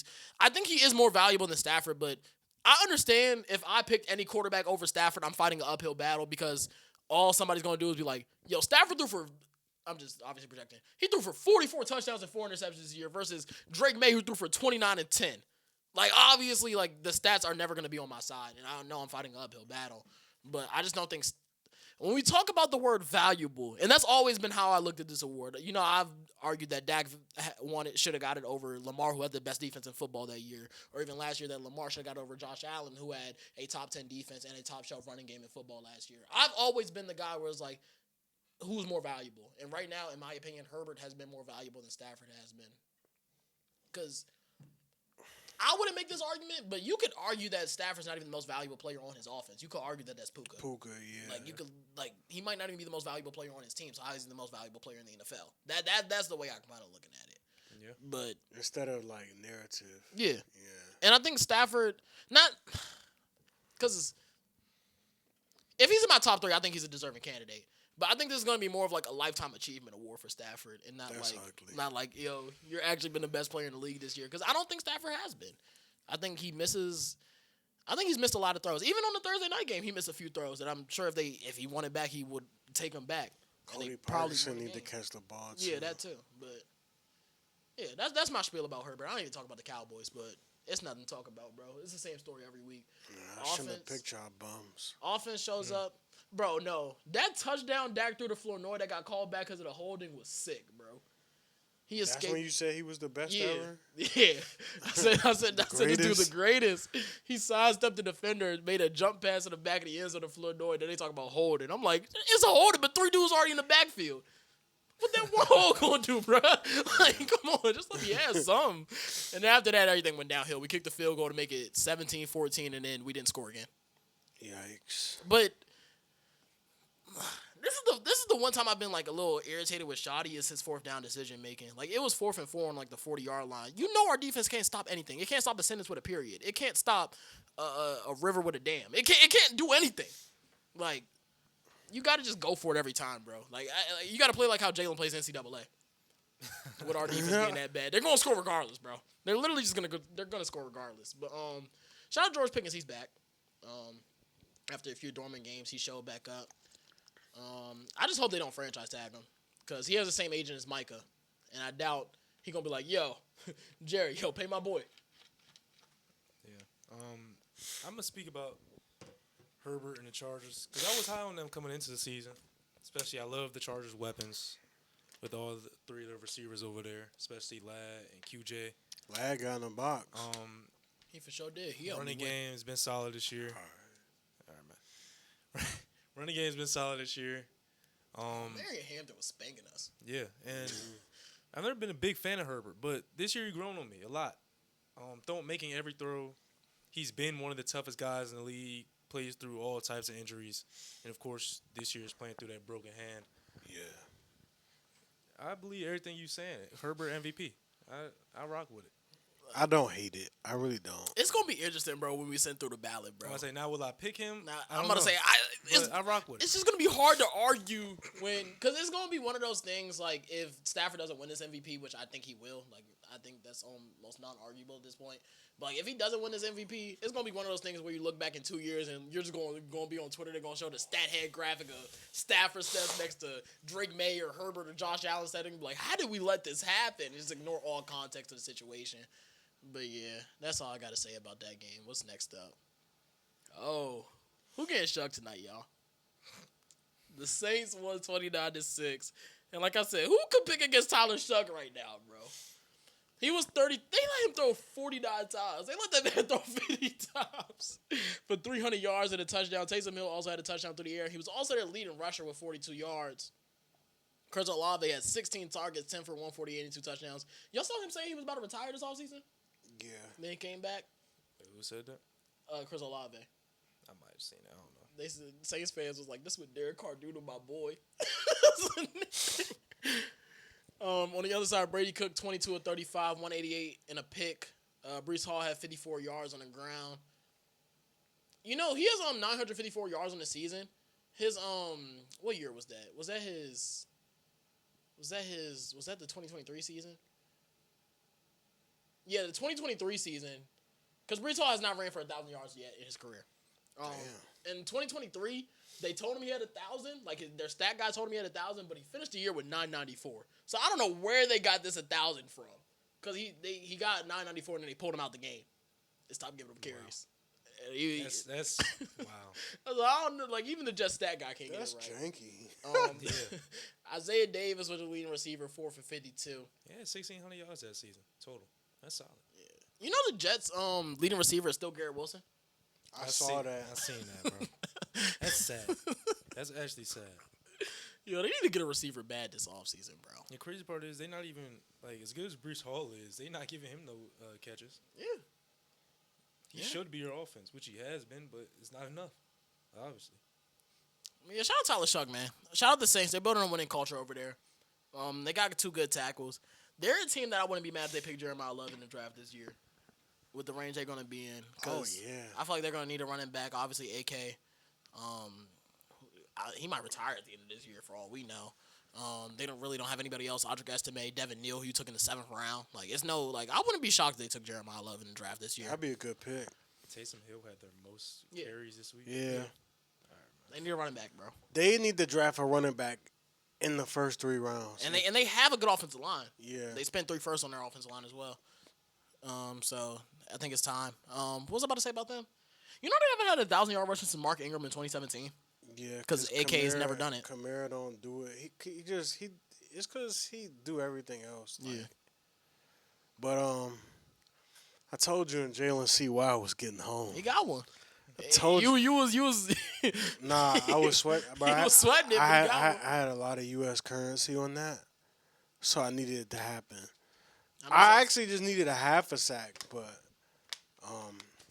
is more valuable than Stafford, but I understand if I picked any quarterback over Stafford, I'm fighting an uphill battle because all somebody's going to do is be like, yo, Stafford threw for, I'm just obviously projecting, he threw for 44 touchdowns and 4 interceptions this year versus Drake May who threw for 29 and 10. Like, obviously, like, the stats are never going to be on my side, and I know I'm fighting an uphill battle, but I just don't think when we talk about the word valuable, and that's always been how I looked at this award. You know, I've argued that Dak should have got it over Lamar, who had the best defense in football that year, or even last year that Lamar should have got over Josh Allen, who had a top 10 defense and a top shelf running game in football last year. I've always been the guy where it's like, who's more valuable? And right now, in my opinion, Herbert has been more valuable than Stafford has been. Because I wouldn't make this argument, but you could argue that Stafford's not even the most valuable player on his offense. You could argue that that's Puka. Yeah. Like, you could, like, he might not even be the most valuable player on his team, so how is he the most valuable player in the NFL? That's the way I'm kind of looking at it. Yeah. But instead of, like, narrative. Yeah. And I think Stafford, because if he's in my top 3, I think he's a deserving candidate. But I think this is going to be more of like a lifetime achievement award for Stafford, and That's ugly. not like you're actually been the best player in the league this year. Because I don't think Stafford has been. I think he's missed a lot of throws. Even on the Thursday night game, he missed a few throws that I'm sure if he wanted back, he would take them back. Cody Parkinson need to catch the ball too. Yeah, that too. But yeah, that's my spiel about Herbert. I don't even talk about the Cowboys, but it's nothing to talk about, bro. It's the same story every week. I shouldn't have picked y'all bums. Offense shows up. Bro, no. That touchdown Dak through the Flournoy that got called back because of the holding was sick, bro. He escaped. That's when you said he was the best ever? Yeah. I said this dude the greatest. He sized up the defender and made a jump pass in the back of the end zone to Flournoy. Then they talk about holding. I'm like, it's a holding, but 3 dudes already in the backfield. What that one hold gonna do, bro? Like, come on, just let me have something. And then after that, everything went downhill. We kicked the field goal to make it 17-14, and then we didn't score again. Yikes. But this is the one time I've been like a little irritated with Shoddy is his 4th down decision making. Like it was 4th and 4 on like the 40-yard line. You know our defense can't stop anything. It can't stop a sentence with a period. It can't stop a river with a dam. It can't do anything. Like you got to just go for it every time, bro. Like you got to play like how Jalen plays NCAA. With our defense being that bad, they're gonna score regardless, bro. They're literally just they're gonna score regardless. But shout out George Pickens, he's back. After a few dormant games, he showed back up. I just hope they don't franchise tag him because he has the same agent as Micah, and I doubt he gonna be like, "Yo, Jerry, pay my boy." Yeah. I'm gonna speak about Herbert and the Chargers because I was high on them coming into the season. Especially, I love the Chargers' weapons with all 3 of the receivers over there, especially Ladd and QJ. Ladd got in the box. He for sure did. Running game has been solid this year. All right, man. Running game's been solid this year. Marion Hampton was spanking us. Yeah, and I've never been a big fan of Herbert, but this year he's grown on me a lot. Making every throw. He's been one of the toughest guys in the league. Plays through all types of injuries, and of course, this year is playing through that broken hand. Yeah, I believe everything you saying. Herbert MVP. I rock with it. I don't hate it. I really don't. It's gonna be interesting, bro, when we send through the ballot, bro. I'm gonna say now, will I pick him? I'm gonna say I rock with it. It's just gonna be hard to argue because it's gonna be one of those things like if Stafford doesn't win this MVP, which I think he will. Like I think that's almost non-arguable at this point. But like if he doesn't win this MVP, it's gonna be one of those things where you look back in 2 years and you're just gonna be on Twitter. They're gonna show the stat head graphic of Stafford stats next to Drake May or Herbert or Josh Allen setting. Like, how did we let this happen? Just ignore all context of the situation. But yeah, that's all I gotta say about that game. What's next up? Oh, who getting shucked tonight, y'all? The Saints won 29-6, and like I said, who could pick against Tyler Shuck right now, bro? He was 30. They let him throw 49 times. They let that man throw 50 times for 300 yards and a touchdown. Taysom Hill also had a touchdown through the air. He was also their leading rusher with 42 yards. Chris Olave had 16 targets, 10 for 148 and 2 touchdowns. Y'all saw him say he was about to retire this offseason? Yeah. Then he came back. Who said that? Chris Olave. I might have seen that. I don't know. They said Saints fans was like, "This is what Derek Carr do to my boy." On the other side, Brady Cook 22 of 35, 188 and a pick. Breece Hall had 54 yards on the ground. You know, he has 954 yards on the season. His what year was that? Was that the 2023 season? Yeah, the 2023 season. Because Breece Hall has not ran for 1,000 yards yet in his career. In 2023, they told him he had 1,000. Like, their stat guy told him he had 1,000, but he finished the year with 994. So I don't know where they got this 1,000 from. Because he got 994 and then they pulled him out the game. They stopped giving him carries. Wow. That's wow. I don't know, like, even the Just stat guy can't get it right. That's janky. Yeah. Isaiah Davis was the leading receiver, 4 for 52. Yeah, 1,600 yards that season total. That's solid. Yeah. You know the Jets' leading receiver is still Garrett Wilson? I saw that. I seen that, bro. That's sad. That's actually sad. Yo, they need to get a receiver bad this offseason, bro. The crazy part is they not even, like, as good as Breece Hall is, they not giving him no catches. Yeah. He should be your offense, which he has been, but it's not enough, obviously. Yeah, shout out Tyler Shuck, man. Shout out the Saints. They're building a winning culture over there. They got 2 good tackles. They're a team that I wouldn't be mad if they picked Jeremiah Love in the draft this year with the range they're going to be in. Oh, yeah. I feel like they're going to need a running back. Obviously, AK. he might retire at the end of this year for all we know. They don't have anybody else. Audric Estime, Devin Neal, who you took in the 7th round. Like it's no like I wouldn't be shocked if they took Jeremiah Love in the draft this year. That'd be a good pick. Taysom Hill had their most carries this week. Yeah. They need a running back, bro. They need to draft a running back in the first 3 rounds. And they have a good offensive line. Yeah. They spent 3 firsts on their offensive line as well. So I think it's time. What was I about to say about them? You know they haven't had a 1,000-yard rusher since Mark Ingram in 2017. Yeah, because AK has never done it. Kamara don't do it. He it's because he do everything else. Like. Yeah. But I told you and Jalen C.Y. was getting home. He got one. I told you. You was. Nah, I was sweating. He was sweating it. I had a lot of U.S. currency on that, so I needed it to happen. I actually just needed a half a sack, but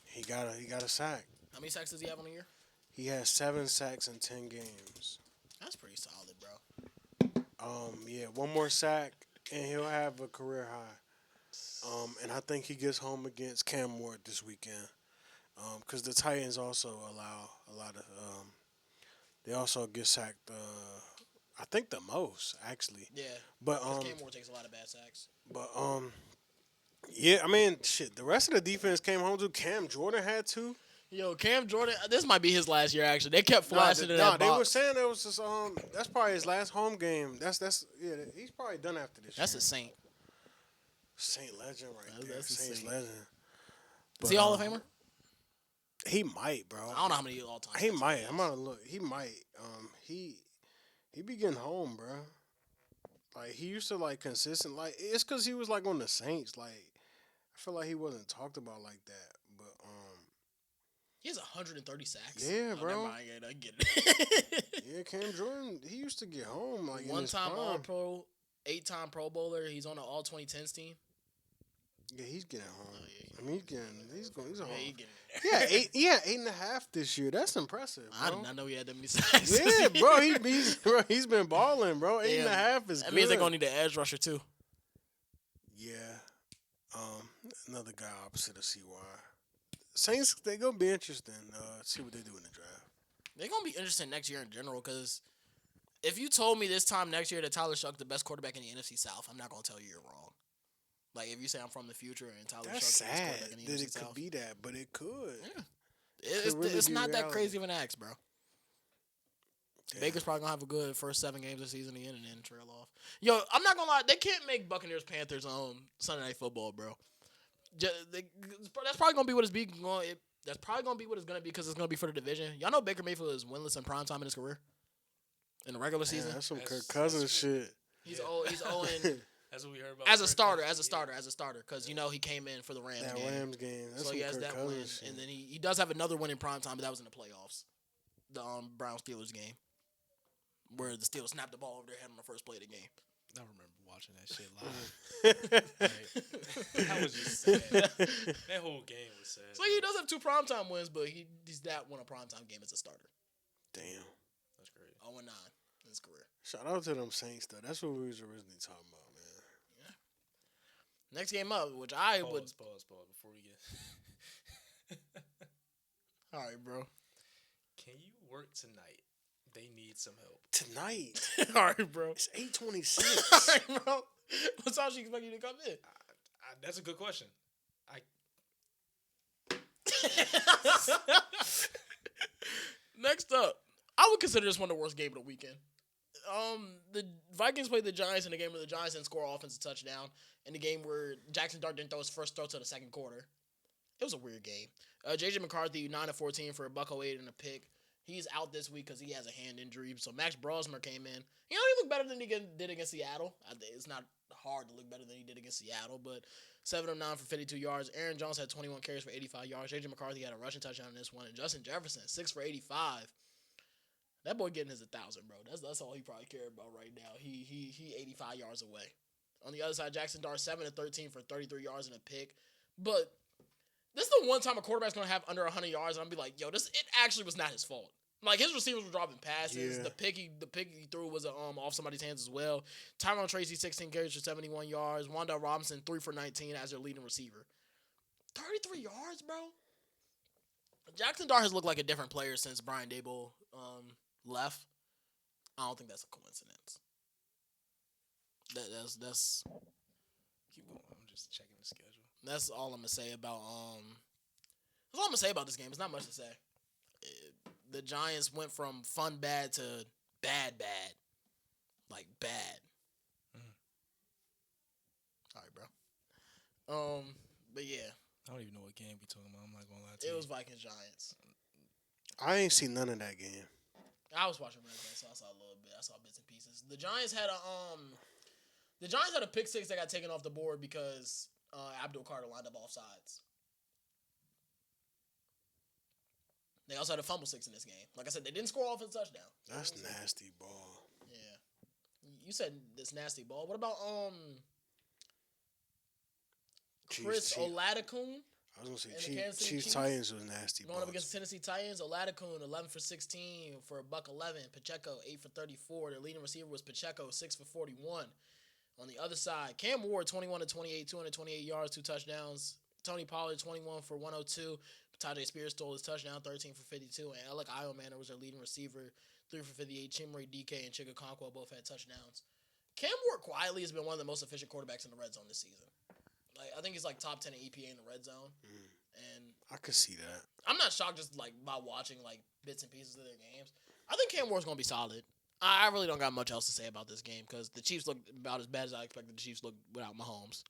he got a sack. How many sacks does he have on the year? He has 7 sacks in 10 games. That's pretty solid, bro. Yeah, 1 more sack and he'll have a career high. And I think he gets home against Cam Ward this weekend. Because the Titans also allow a lot of. They also get sacked. I think the most actually. Yeah. But Cam Ward takes a lot of bad sacks. But yeah, I mean, shit. The rest of the defense came home too. Cam Jordan had 2. Yo, Cam Jordan, this might be his last year. Actually, they kept flashing it. They were saying it was just that's probably his last home game. That's yeah. He's probably done after this. That's year. a Saint. Saint legend right there. That's a Saint Saint. legend. Is he a Hall of Famer? He might, bro. I don't know how many all time. He might. I'm gonna look. He might. He be getting home, bro. Like he used to like consistent. Like it's because he was like on the Saints. Like I feel like he wasn't talked about like that. But he has 130 sacks. Yeah, bro. Never mind, I get it. Yeah, Cam Jordan. He used to get home like 1-time All Pro, 8-time Pro Bowler. He's on the All 2010s team. Yeah, he's getting home. Oh, yeah. I mean, he's home. Yeah, Yeah, 8.5 this year. That's impressive, bro. I did not know he had that many sacks. Yeah, bro. He's been balling, bro. 8.5 is good. That means they're gonna need an edge rusher too. Yeah. Another guy opposite of CY. Saints, they're gonna be interesting. See what they do in the draft. They're gonna be interesting next year in general because if you told me this time next year that Tyler Shuck's the best quarterback in the NFC South, I'm not gonna tell you you're wrong. Like if you say I'm from the future and Tyler Shuck's the best quarterback in the NFC South. That's sad that it could be that, but it could. Yeah. It's not reality. that crazy of an axe, bro. Damn. Baker's probably gonna have a good first 7 games of the season again and then trail off. Yo, I'm not gonna lie, they can't make Buccaneers Panthers on Sunday Night Football, bro. That's probably gonna be what it's be going. That's probably gonna be what it's gonna be because it's gonna be for the division. Y'all know Baker Mayfield is winless in prime time in his career. In the regular season, That's some Kirk Cousins shit. He's owing. That's what we heard about. As a starter, because you know he came in for the Rams That game. Rams game. That's So some he has Kirk that win, Cousins shit. and then he does have another win in prime time, but that was in the playoffs, the Browns Steelers game, where the Steelers snapped the ball over their head on the first play of the game. I remember watching that shit live. That was just sad. That whole game was sad. So he does have 2 primetime wins, but he's not won a primetime game as a starter. Damn. That's crazy. 0-9 in his career. Shout out to them Saints though. That's what we was originally talking about, man. Yeah. Next game up, which I would. Pause before we get. All right, bro. Can you work tonight? They need some help. Tonight. All right, bro. It's 8:26. All right, bro. What time she expect you to come in? That's a good question. Next up, I would consider this one of the worst game of the weekend. The Vikings played the Giants in the game where the Giants didn't score offensive touchdown. In the game where Jackson Dart didn't throw his first throw to the second quarter. It was a weird game. J.J. McCarthy, 9-14 for a $108 and a pick. He's out this week because he has a hand injury. So Max Brosmer came in. He looked better than he did against Seattle. It's not hard to look better than he did against Seattle, but 7 of 9 for 52 yards. Aaron Jones had 21 carries for 85 yards. J.J. McCarthy had a rushing touchdown in this one. And Justin Jefferson, 6 for 85. That boy getting his 1,000, bro. That's all he probably cared about right now. He 85 yards away. On the other side, Jackson Dart, 7-13 for 33 yards and a pick. But this is the one time a quarterback's going to have under 100 yards, and I'm be like, yo, it actually was not his fault. Like, his receivers were dropping passes. Yeah. The pick he threw was off somebody's hands as well. Tyrone Tracy, 16 carries for 71 yards. Wandell Robinson, 3 for 19 as their leading receiver. 33 yards, bro? Jackson Dart has looked like a different player since Brian Daboll left. I don't think that's a coincidence. That's Keep going. I'm just checking the schedule. that's all I'm gonna say about That's all I'm gonna say about this game. It's not much to say. The Giants went from fun bad to bad, like bad. All right, bro. But yeah, I don't even know what game we talking about. I'm not gonna lie to you. it was Vikings Giants. I ain't seen none of that game. I was watching Red Zone, so I saw a little bit. I saw bits and pieces. The Giants had a pick six that got taken off the board because Abdul Carter lined up offsides. They also had a fumble six in this game. Like I said, they didn't score off a touchdown. That's nasty ball. Yeah. You said this nasty ball. What about Chris Oladokun? I was gonna And the Kansas say City Chiefs Titans was nasty. Going up against the Tennessee Titans, Oladokun 11 for 16 for a $111. Pacheco 8 for 34. Their leading receiver was Pacheco 6 for 41. On the other side, Cam Ward 21 to 28, 228 yards, 2 touchdowns. Tony Pollard 21 for 102. Tajay Spears stole his touchdown, 13 for 52. And Alec Iomanner was their leading receiver, 3 for 58. Chimere DK and Chigga Conquo both had touchdowns. Cam Ward quietly has been one of the most efficient quarterbacks in the red zone this season. Like, I think he's like top 10 in EPA in the red zone. And I could see that. I'm not shocked just like by watching like bits and pieces of their games. I think Cam Ward's gonna be solid. I really don't got much else to say about this game because the Chiefs looked about as bad as I expected the Chiefs look without Mahomes.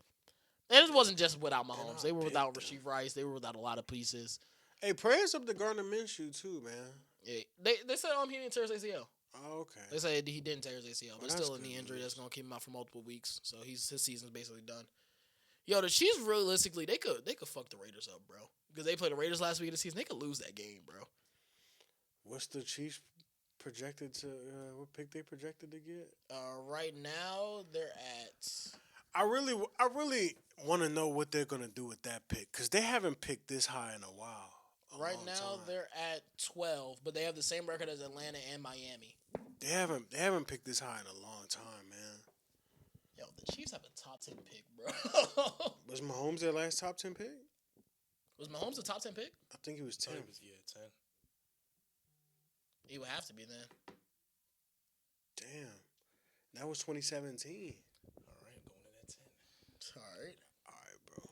And it wasn't just without Mahomes. They were without Rasheed Rice. They were without a lot of pieces. Hey, prayers up to Gardner Minshew too, man. Yeah, they said he didn't tear his ACL. Oh, okay. They said he didn't tear his ACL, but Well, still a that's knee good injury news. that's gonna keep him out for multiple weeks. So his season's basically done. Yo, the Chiefs realistically they could fuck the Raiders up, bro. Because they played the Raiders last week of the season. They could lose that game, bro. What's the Chiefs projected to? What pick they projected to get? Right now they're at. I really want to know what they're gonna do with that pick because they haven't picked this high in a while. Right now they're at 12, but they have the same record as Atlanta and Miami. They haven't picked this high in a long time, man. Yo, the Chiefs have a top 10 pick, bro. Was Mahomes their last top 10 pick? Was Mahomes a top 10 pick? I think he was 10. 10. He would have to be then. Damn, that was 2017. All right, I'm going in at 10. All right. All right, bro.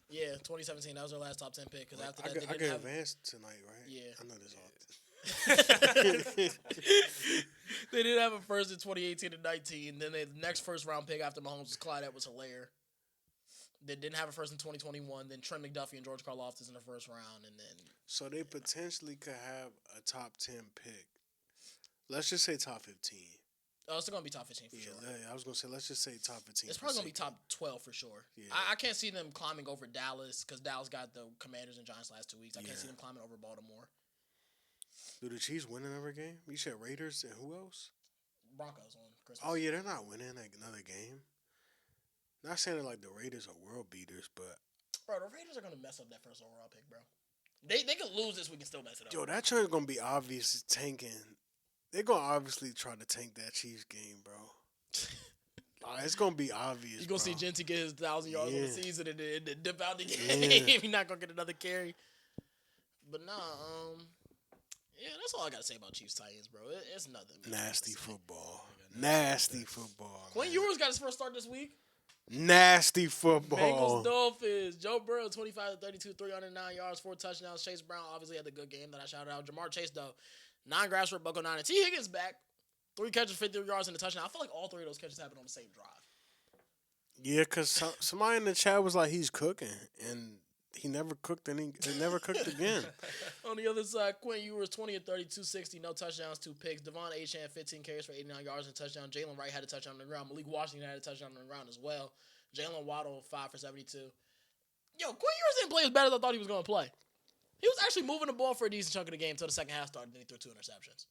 Yeah, 2017. That was their last top 10 pick. Because after that, I they can didn't have. advance tonight, right? Yeah. I know this all. They didn't have a first in 2018 and 19. Then the next first round pick after Mahomes was Clyde Edwards-Helaire. They didn't have a first in 2021. Then Trent McDuffie and George Karlaftis in the first round, and then. So they potentially could have a top 10 pick. Let's just say top 15. Oh, it's going to be top 15 for Yeah, sure. I was gonna say let's just say top 15. It's probably going to be top 12 for sure. Yeah. I can't see them climbing over Dallas because Dallas got the Commanders and Giants last 2 weeks. I can't see them climbing over Baltimore. Do the Chiefs win another game? You said Raiders and who else? Broncos on Christmas. Oh yeah, they're not winning another game. Not saying that like the Raiders are world beaters, but Bro, the Raiders are going to mess up that first overall pick, bro. They could lose this week and still mess it up. yo, that trend's gonna be obvious tanking. They're gonna obviously try to tank that Chiefs game, bro. It's gonna be obvious. You're going to see Genty get his 1,000 yards on the Yeah. season and then dip out the game. He's not going to get another carry. But yeah, that's all I got to say about Chiefs Titans, bro. It's nothing. Man. Nasty football. Nasty football. Quinn man. Ewers got his first start this week. Nasty Bengals football. Dolphins. Joe Burrow 25 to 32, 309 yards, 4 touchdowns. Chase Brown obviously had the good game that I shouted out. Jamar Chase though, 9 grabs for a buck on 9. And T Higgins back, 3 catches, 53 yards and a touchdown. I feel like all 3 of those catches happened on the same drive. Yeah, because somebody in the chat was like, he's cooking. And he never cooked and he never cooked again. On the other side, Quinn Ewers 20 and 30, 260, no touchdowns, 2 picks. Devon Achane 15 carries for 89 yards and a touchdown. Jalen Wright had a touchdown on the ground. Malik Washington had a touchdown on the ground as well. Jalen Waddle 5 for 72. Yo, Quinn Ewers didn't play as bad as I thought he was going to play. He was actually moving the ball for a decent chunk of the game until the second half started. Then he threw 2 interceptions.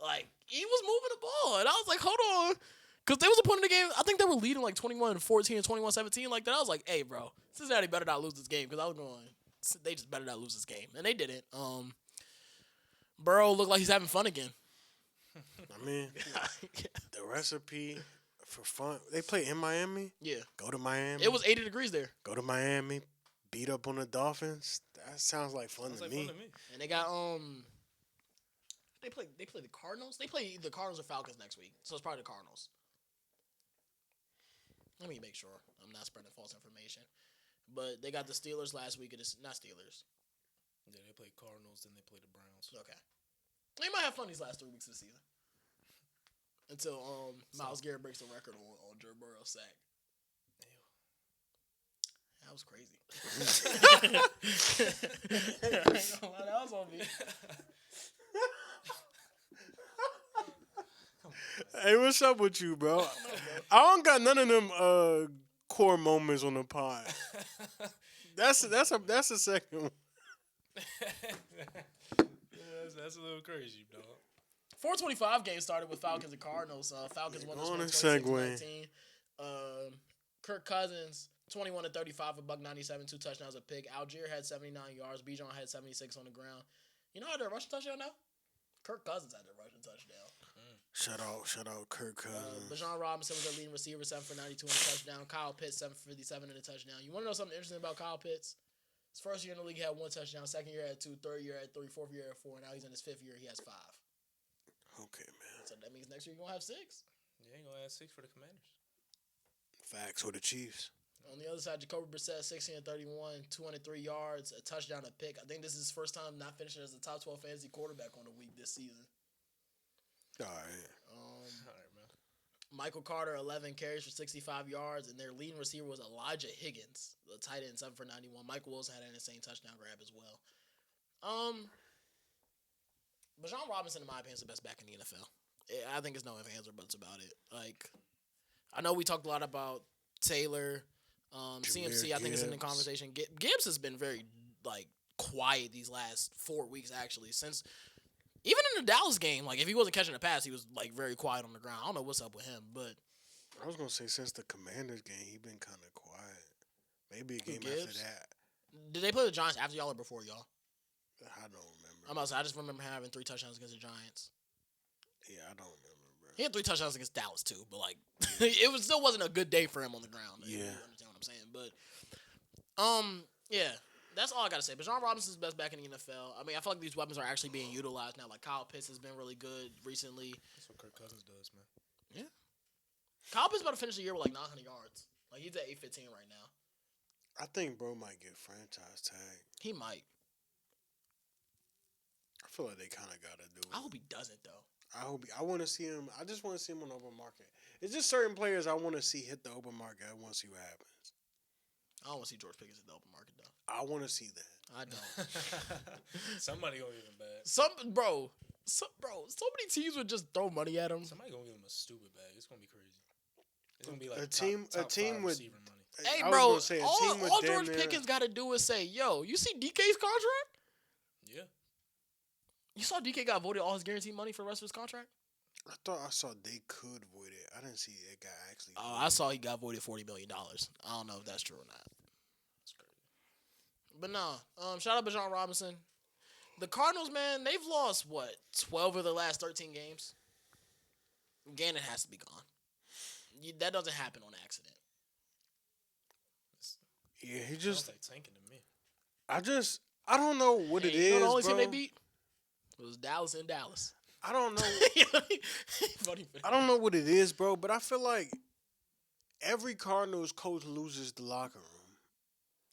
Like, he was moving the ball. And I was like, hold on. Because they was a point in the game. I think they were leading like 21-14 and 21-17 like that. I was like, hey, bro, Cincinnati better not lose this game. Because I was going, they just better not lose this game. And they didn't. Burrow looked like he's having fun again. I mean, the recipe for fun. They play in Miami. Yeah. Go to Miami. It was 80 degrees there. Go to Miami. Beat up on the Dolphins. That sounds like fun to me. And they got They play the Cardinals. They play the Cardinals or Falcons next week, so it's probably the Cardinals. Let me make sure I'm not spreading false information. But they got the Steelers last week. It's not Steelers. Yeah, they play Cardinals, then they play the Browns. Okay. They might have fun these last 3 weeks of the season. Until Myles Garrett breaks the record on Joe Burrow's sack. That was crazy. That was on me. Hey, what's up with you, bro? I don't got none of them core moments on the pod. That's a second one. That's a little crazy, dog. 425 game started with Falcons and Cardinals. Falcons won this one 26-19. Kirk Cousins 21-35, $197, 2 touchdowns, a pick. Algier had 79 yards. Bijan had 76 on the ground. You know how they're rushing touchdown now? Kirk Cousins had their rushing touchdown. Shout out Kirk Cousins. Bijan Robinson was their leading receiver, 7 for 92 in a touchdown. Kyle Pitts, 7 for 57 in a touchdown. You want to know something interesting about Kyle Pitts? His first year in the league, he had 1 touchdown. Second year, had 2. Third year, had 3. Fourth year, had 4. Now he's in his 5th year. He has 5. Okay, man. So that means next year you're going to have 6. Yeah, ain't going to have 6 for the Commanders. Facts for the Chiefs. On the other side, Jacoby Brissett, 16-31, 203 yards, a touchdown, a pick. I think this is his first time not finishing as a top 12 fantasy quarterback on the week this season. All right. All right, man. Michael Carter, 11 carries for 65 yards, and their leading receiver was Elijah Higgins, the tight end, 7 for 91. Michael Wilson had an insane touchdown grab as well. Bijan Robinson, in my opinion, is the best back in the NFL. I think it's no ifs, ands, or buts about it. Like, I know we talked a lot about Taylor, CMC. I think is in the conversation. Gibbs has been very quiet these last 4 weeks, actually. Since even in the Dallas game, if he wasn't catching a pass, he was very quiet on the ground. I don't know what's up with him, but I was gonna say since the Commanders game, he been kind of quiet. Maybe a game after that. Did they play the Giants after y'all or before y'all? I don't remember. I just remember having 3 touchdowns against the Giants. Yeah, I don't remember, bro. He had 3 touchdowns against Dallas too, but it still wasn't a good day for him on the ground. Yeah, you understand what I'm saying? But yeah, that's all I gotta say. Bijan Robinson's the best back in the NFL. I mean, I feel like these weapons are actually being utilized now. Like Kyle Pitts has been really good recently. That's what Kirk Cousins does, man. Yeah, Kyle Pitts about to finish the year with 900 yards. He's at 815 right now. I think bro might get franchise tag. He might. I feel like they kind of gotta do it. I hope he doesn't though. I want to see him. I just want to see him on the open market. It's just certain players I want to see hit the open market. I want to see what happens. I don't want to see George Pickens hit the open market though. I want to see that. I don't. Somebody gonna give him bad. So many teams would just throw money at him. Somebody gonna give him a stupid bag. It's gonna be crazy. It's gonna be like a team with receiver money. Hey, I bro, was gonna say, all George Pickens got to do is say, yo, you see DK's contract? Yeah. You saw DK got voided all his guaranteed money for the rest of his contract? I thought I saw they could void it. I didn't see it got actually voided. I saw he got voided $40 million. I don't know if that's true or not. That's crazy. But no, shout out Bijan Robinson. The Cardinals, man, they've lost, 12 of the last 13 games? Gannon has to be gone. That doesn't happen on accident. Yeah, he just sounds like tanking to me. I don't know what it is, You know the only bro. team they beat? It was Dallas and Dallas. I don't know. Funny. I don't know what it is, bro, but I feel like every Cardinals coach loses the locker room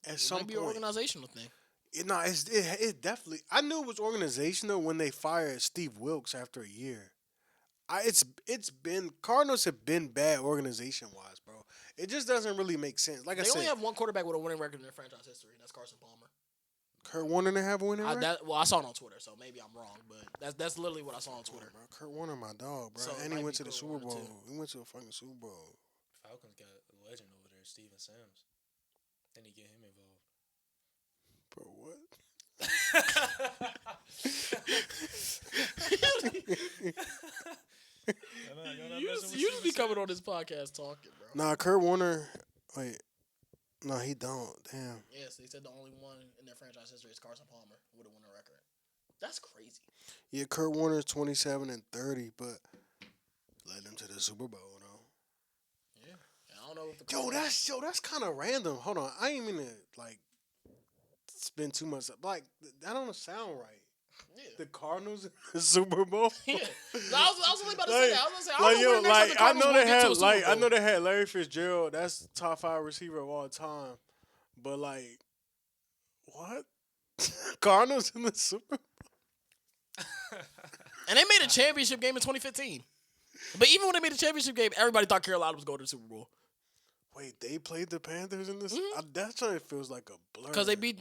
at some It might be point. an organizational thing. It definitely. I knew it was organizational when they fired Steve Wilkes after a year. It's been Cardinals have been bad organization wise, bro. It just doesn't really make sense. Like I They said, only have one quarterback with a winning record in their franchise history, and that's Carson Palmer. Kurt Warner didn't have a winning record. I saw it on Twitter, so maybe I'm wrong, but that's literally what I saw on Twitter. Bro, Kurt Warner, my dog, bro, So it and he might went be to the Kurt Super Warner, Bowl. too. He went to a fucking Super Bowl. Falcons got a legend over there, Steven Sims. They need to get him involved. Bro, what? You just be coming on this podcast talking, bro. Nah, Kurt Warner. Wait, no, he don't. Damn. Yes, they said the only one in their franchise history is Carson Palmer with a winning record. That's crazy. Yeah, Kurt Warner is 27-30, but led them to the Super Bowl, though. Yeah, I don't know if the That's kind of random. Hold on, I ain't mean to spend too much. That don't sound right. The Cardinals in the Super Bowl. Yeah, I was only about to say that. I was gonna say I don't know where the next time the I Cardinals know won't they get to had a Super Bowl. I know they had Larry Fitzgerald. That's top 5 receiver of all time. But like, what? Cardinals in the Super Bowl? And they made a championship game in 2015. But even when they made a championship game, everybody thought Carolina was going to the Super Bowl. Wait, they played the Panthers in this? That trying feels like a blur. Because they beat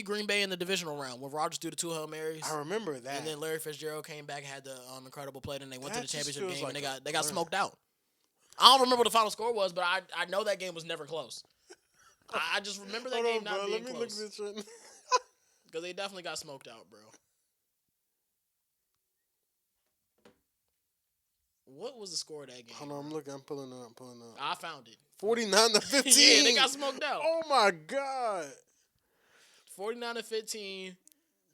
Green Bay in the divisional round where Rodgers threw the 2 Hail Marys. I remember that. And then Larry Fitzgerald came back and had the incredible play, and they went to the championship game, like and they got smoked out. I don't remember what the final score was, but I know that game was never close. I just remember that game not being close. Let me look at this. Because they definitely got smoked out, bro. What was the score of that game? Hold on, I'm looking. I'm pulling up. I found it. 49-15. Yeah, they got smoked out. Oh my god. 49-15.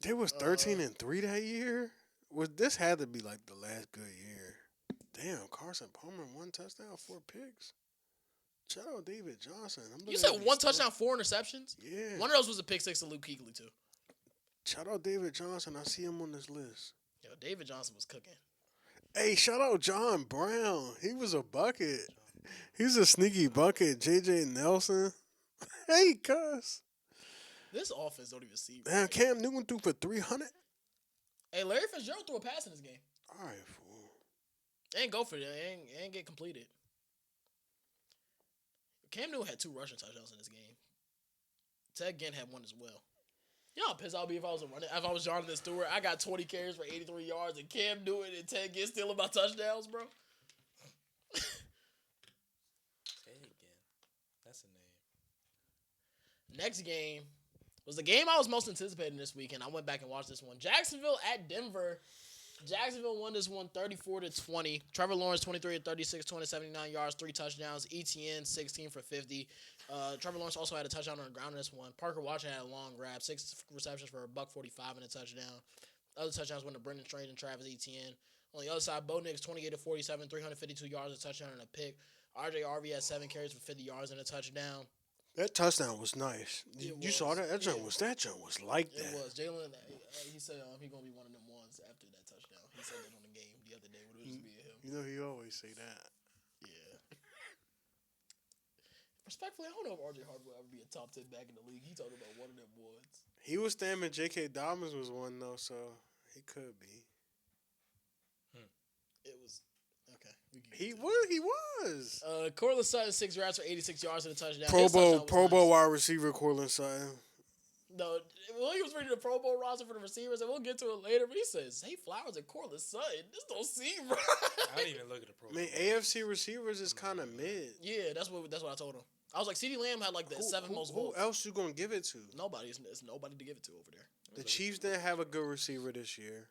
They was 13-3 that year. This had to be like the last good year. Damn, Carson Palmer 1 touchdown, 4 picks. Shout out David Johnson. You said 1 touchdown, 4 interceptions? Yeah. One of those was a pick 6 to Luke Kuechly too. Shout out David Johnson. I see him on this list. Yo, David Johnson was cooking. Hey, shout out John Brown. He was a bucket. He's a sneaky bucket. J.J. Nelson. Hey, cuz. This offense don't even see. Damn, Cam Newton threw for 300. Hey, Larry Fitzgerald threw a pass in this game. All right, fool. They ain't go for it. They ain't get completed. Cam Newton had 2 rushing touchdowns in this game. Ted Ginn had 1 as well. You know how pissed I'll be if I was Jonathan Stewart. I got 20 carries for 83 yards, and Cam Newton and Ted Ginn stealing my touchdowns, bro. Ted Ginn. That's a name. Next game was the game I was most anticipating this weekend. I went back and watched this one. Jacksonville at Denver. Jacksonville won this one 34-20. Trevor Lawrence 23-36, 279 yards, 3 touchdowns. ETN 16 for 50. Trevor Lawrence also had a touchdown on the ground in this one. Parker Washington had a long grab, 6 receptions for $145 and a touchdown. Other touchdowns went to Brendan Strain and Travis Etienne. On the other side, Bo Nix 28-47, 352 yards, a touchdown and a pick. RJ Arvey had 7 carries for 50 yards and a touchdown. That touchdown was nice. You saw that? That joint was like that. It was. Jalen, he said he gonna be one of them ones after that touchdown. He said that on the game the other day. It was just me and him. You know he always say that. Yeah. Respectfully, I don't know if RJ Harvey will ever be a top 10 back in the league. He talking about one of them ones. He was stamping J.K. Dobbins was one though, so he could be. It was okay. He was. Cortland Sutton 6 yards for 86 yards and a touchdown. Pro Bowl wide receiver Cortland Sutton. No, he was reading the Pro Bowl roster for the receivers, and we'll get to it later. But he says Zay Flowers and Cortland Sutton. This don't seem right. I didn't even look at the Pro Bowl. I mean, AFC receivers is kind of mid. Yeah, that's what I told him. I was like, CeeDee Lamb had like the 7th most votes. Who else you gonna give it to? Nobody. It's nobody to give it to over there. The Chiefs didn't have a good receiver this year.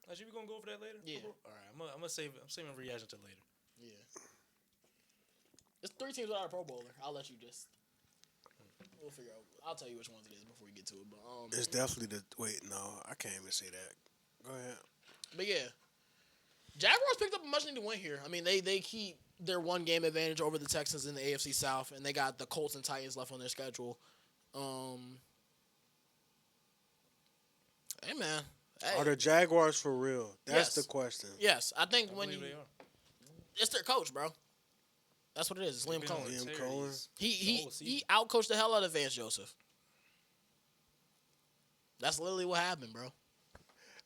Actually, we gonna go over that later. Yeah. All right, I'm saving reaction to later. Yeah. It's 3 teams without a Pro Bowler. I'll let you just. We'll figure out. I'll tell you which ones it is before we get to it. But it's definitely no, I can't even say that. Go ahead. But yeah, Jaguars picked up a much needed win here. I mean, they keep their 1 game advantage over the Texans in the AFC South, and they got the Colts and Titans left on their schedule. Hey man, are the Jaguars for real? That's the question. Yes, I think They are. It's their coach, bro. That's what it is. It's Liam Cohen. Liam Cohen. He outcoached the hell out of Vance Joseph. That's literally what happened, bro.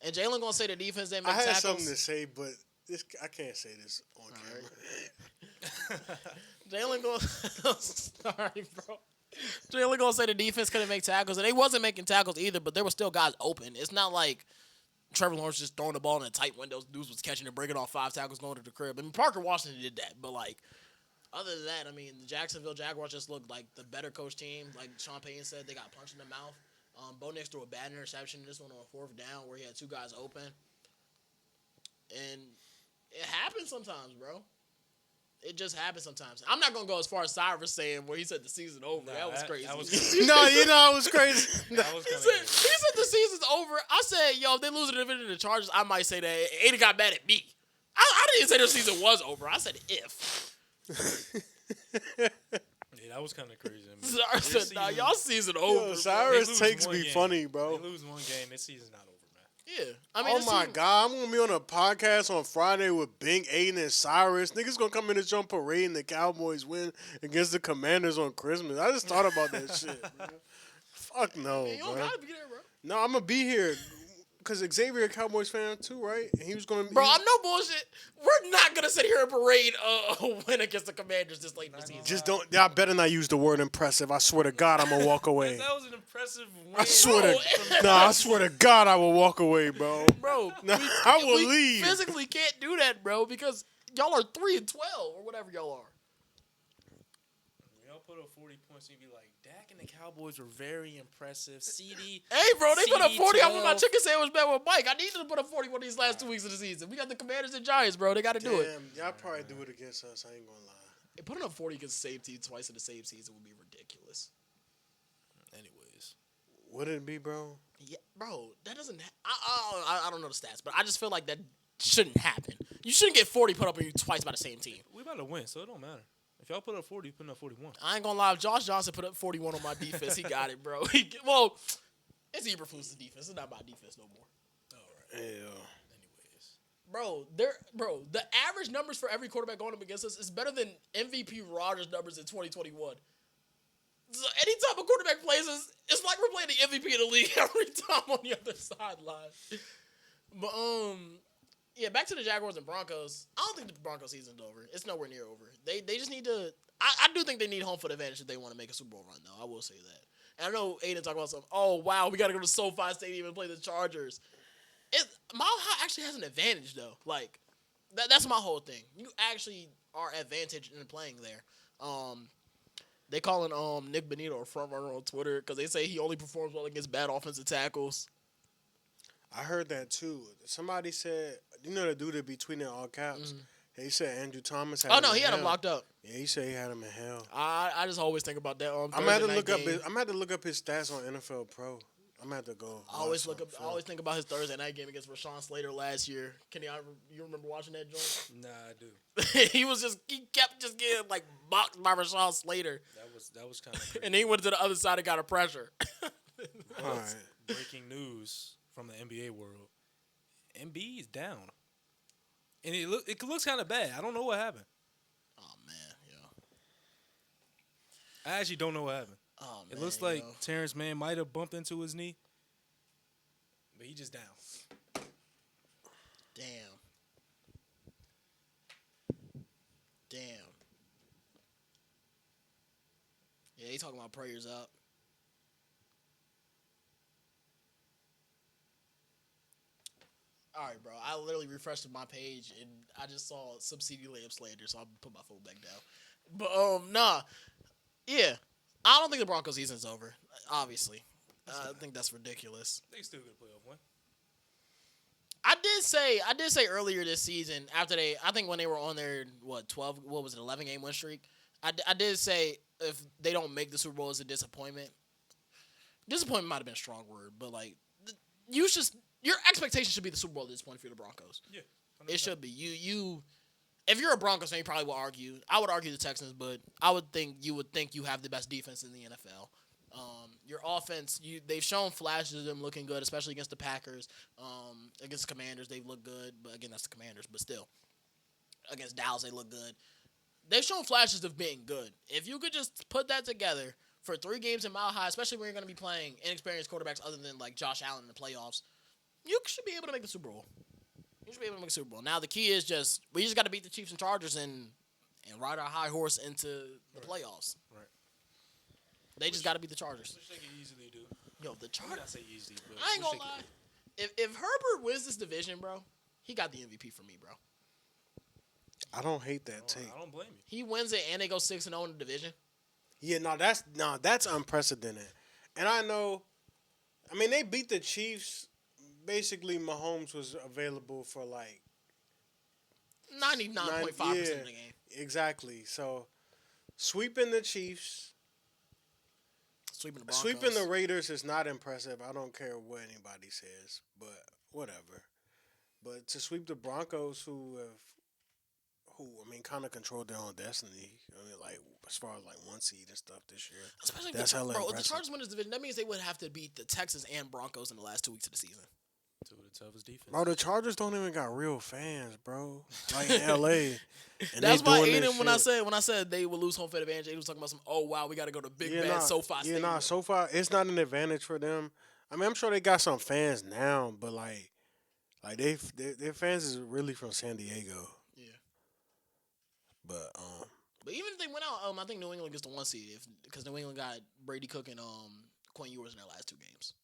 And Jalen gonna say the defense didn't make tackles. I had something to say, but I can't say this on camera. Jalen gonna sorry, bro. Jalen gonna say the defense couldn't make tackles, and they wasn't making tackles either. But there were still guys open. It's not like Trevor Lawrence just throwing the ball in a tight windows. Dudes was catching and breaking off 5 tackles going to the crib. I mean, Parker Washington did that, but like. Other than that, I mean, the Jacksonville Jaguars just looked like the better coach team. Like Sean Payton said, they got punched in the mouth. Bo Nix threw a bad interception in this one on a 4th down where he had 2 guys open. And it happens sometimes, bro. It just happens sometimes. I'm not going to go as far as Cyrus saying where he said the season over. That was crazy. That was No, it was crazy. That was he said the season's over. I said, yo, if they lose the division to the Chargers, I might say that. Aiden got mad at me. I didn't say the season was over. I said if. Yeah, that was kind of crazy. Cyrus said, nah, y'all season over. Yo, Cyrus takes me funny, bro. They lose 1 game, this season's not over, man. Yeah, I mean, oh my God, I'm gonna be on a podcast on Friday with Bing, Aiden, and Cyrus. Niggas gonna come in and jump parade and the Cowboys win against the Commanders on Christmas. I just thought about that shit, bro. Fuck no, you don't bro. gotta be there, bro. No, I'm gonna be here because Xavier a Cowboys fan too, right? And he was gonna. Bro, I'm no bullshit. We're not gonna sit here and parade a win against the Commanders this late in the season. Just don't. Y'all better not use the word impressive. I swear to God, I'm gonna walk away. That was an impressive win. I swear to God, I will walk away, bro. Bro, I will leave. Physically can't do that, bro, because y'all are 3-12 or whatever y'all are. Y'all put up 40 points and you be like, Dak and the Cowboys were very impressive. CD. Hey, bro, they put up 40 CD12. off of my chicken sandwich bet with Mike. I needed to put up 40 one of these last 2 weeks of the season. We got the Commanders and Giants, bro. They got to do it. Y'all probably do it against us. I ain't gonna lie. Hey, putting up 40 against the same team twice in the same season would be ridiculous. Anyways. Would it be, bro? Yeah, bro, that doesn't. I don't know the stats, but I just feel like that shouldn't happen. You shouldn't get 40 put up on you twice by the same team. We about to win, so it don't matter. If y'all put up 40, you put up 41. I ain't gonna lie. If Josh Johnson put up 41 on my defense, he got it, bro. Well, it's Eberflus' defense. It's not my defense no more. All right. Yeah. Anyways. Bro, the average numbers for every quarterback going up against us is better than MVP Rodgers' numbers in 2021. So anytime a quarterback plays us, it's like we're playing the MVP of the league every time on the other sideline. But yeah, back to the Jaguars and Broncos. I don't think the Broncos season's over. It's nowhere near over. They just need to. I do think they need home field advantage if they want to make a Super Bowl run, though. I will say that. And I know Aiden talked about something. Oh wow, we got to go to SoFi Stadium and play the Chargers. Mile High actually has an advantage though. Like that's my whole thing. You actually are advantaged in playing there. They calling Nick Bonito a front runner on Twitter because they say he only performs well against bad offensive tackles. I heard that too. Somebody said, you know, the dude that be tweeting all caps. Mm-hmm. He said Andrew Thomas had. Oh no, he had him locked up. Yeah, he said he had him in hell. I just always think about that. I'm gonna have to look up. I'm gonna have to look up his stats on NFL Pro. I'm gonna have to go. I always think about his Thursday night game against Rashawn Slater last year. Kenny, you remember watching that joint? Nah, I do. he kept getting like boxed by Rashawn Slater. That was kind of. And then he went to the other side and got a pressure. All right. Breaking news from the NBA world: MB is down, and it looks kind of bad. I don't know what happened. Oh man, I actually don't know what happened. Oh, man, it looks like Terrence Mann might have bumped into his knee, but he just down. Damn. Yeah, he talking about prayers up. All right, bro. I literally refreshed my page and I just saw some CD Lamb slander, so I'll put my phone back down. But nah, yeah. I don't think the Broncos season's over. Obviously, I think that's ridiculous. They still get a playoff win. I did say earlier this season after I think when they were on their 11 game win streak. I did say if they don't make the Super Bowl, it's a disappointment. Disappointment might have been a strong word, but like your expectation should be the Super Bowl at this point for the Broncos. Yeah, 100%. It should be. You if you're a Broncos fan, you probably will argue. I would argue the Texans, but I would think you have the best defense in the NFL. Your offense, they've shown flashes of them looking good, especially against the Packers. Against the Commanders, they've looked good, but again, that's the Commanders. But still, against Dallas, they look good. They've shown flashes of being good. If you could just put that together for 3 games in Mile High, especially when you're going to be playing inexperienced quarterbacks other than like Josh Allen in the playoffs, you should be able to make the Super Bowl. You should be able to make the Super Bowl. Now the key is we just got to beat the Chiefs and Chargers and ride our high horse into the playoffs. Right. They just got to beat the Chargers. Which they can easily do. Yo, the Chargers. I say easily, but I ain't gonna lie. If Herbert wins this division, bro, he got the MVP for me, bro. I don't hate that take. I don't blame you. He wins it and they go 6-0 in the division. Yeah, that's unprecedented. And I know, I mean, they beat the Chiefs. Basically, Mahomes was available for like 99.5% of the game. Exactly. So, sweeping the Chiefs, sweeping the Broncos. Sweeping the Raiders is not impressive. I don't care what anybody says, but whatever. But to sweep the Broncos, who kind of controlled their own destiny. I mean, like as far as like 1 seed and stuff this year. Especially that's hella impressive. If the Chargers win this division, that means they would have to beat the Texans and Broncos in the last 2 weeks of the season. Two of the toughest defense. Bro, the Chargers don't even got real fans, bro. Like in LA. And That's they why doing this Aiden, when shit. I said they would lose home field advantage, Aiden was talking about some. Oh wow, we got to go to Big Bad SoFi Stadium. SoFi, it's not an advantage for them. I mean, I'm sure they got some fans now, but like their fans is really from San Diego. Yeah. But But even if they went out, I think New England gets the 1 seed because New England got Brady Cook and Quinn Ewers in their last 2 games.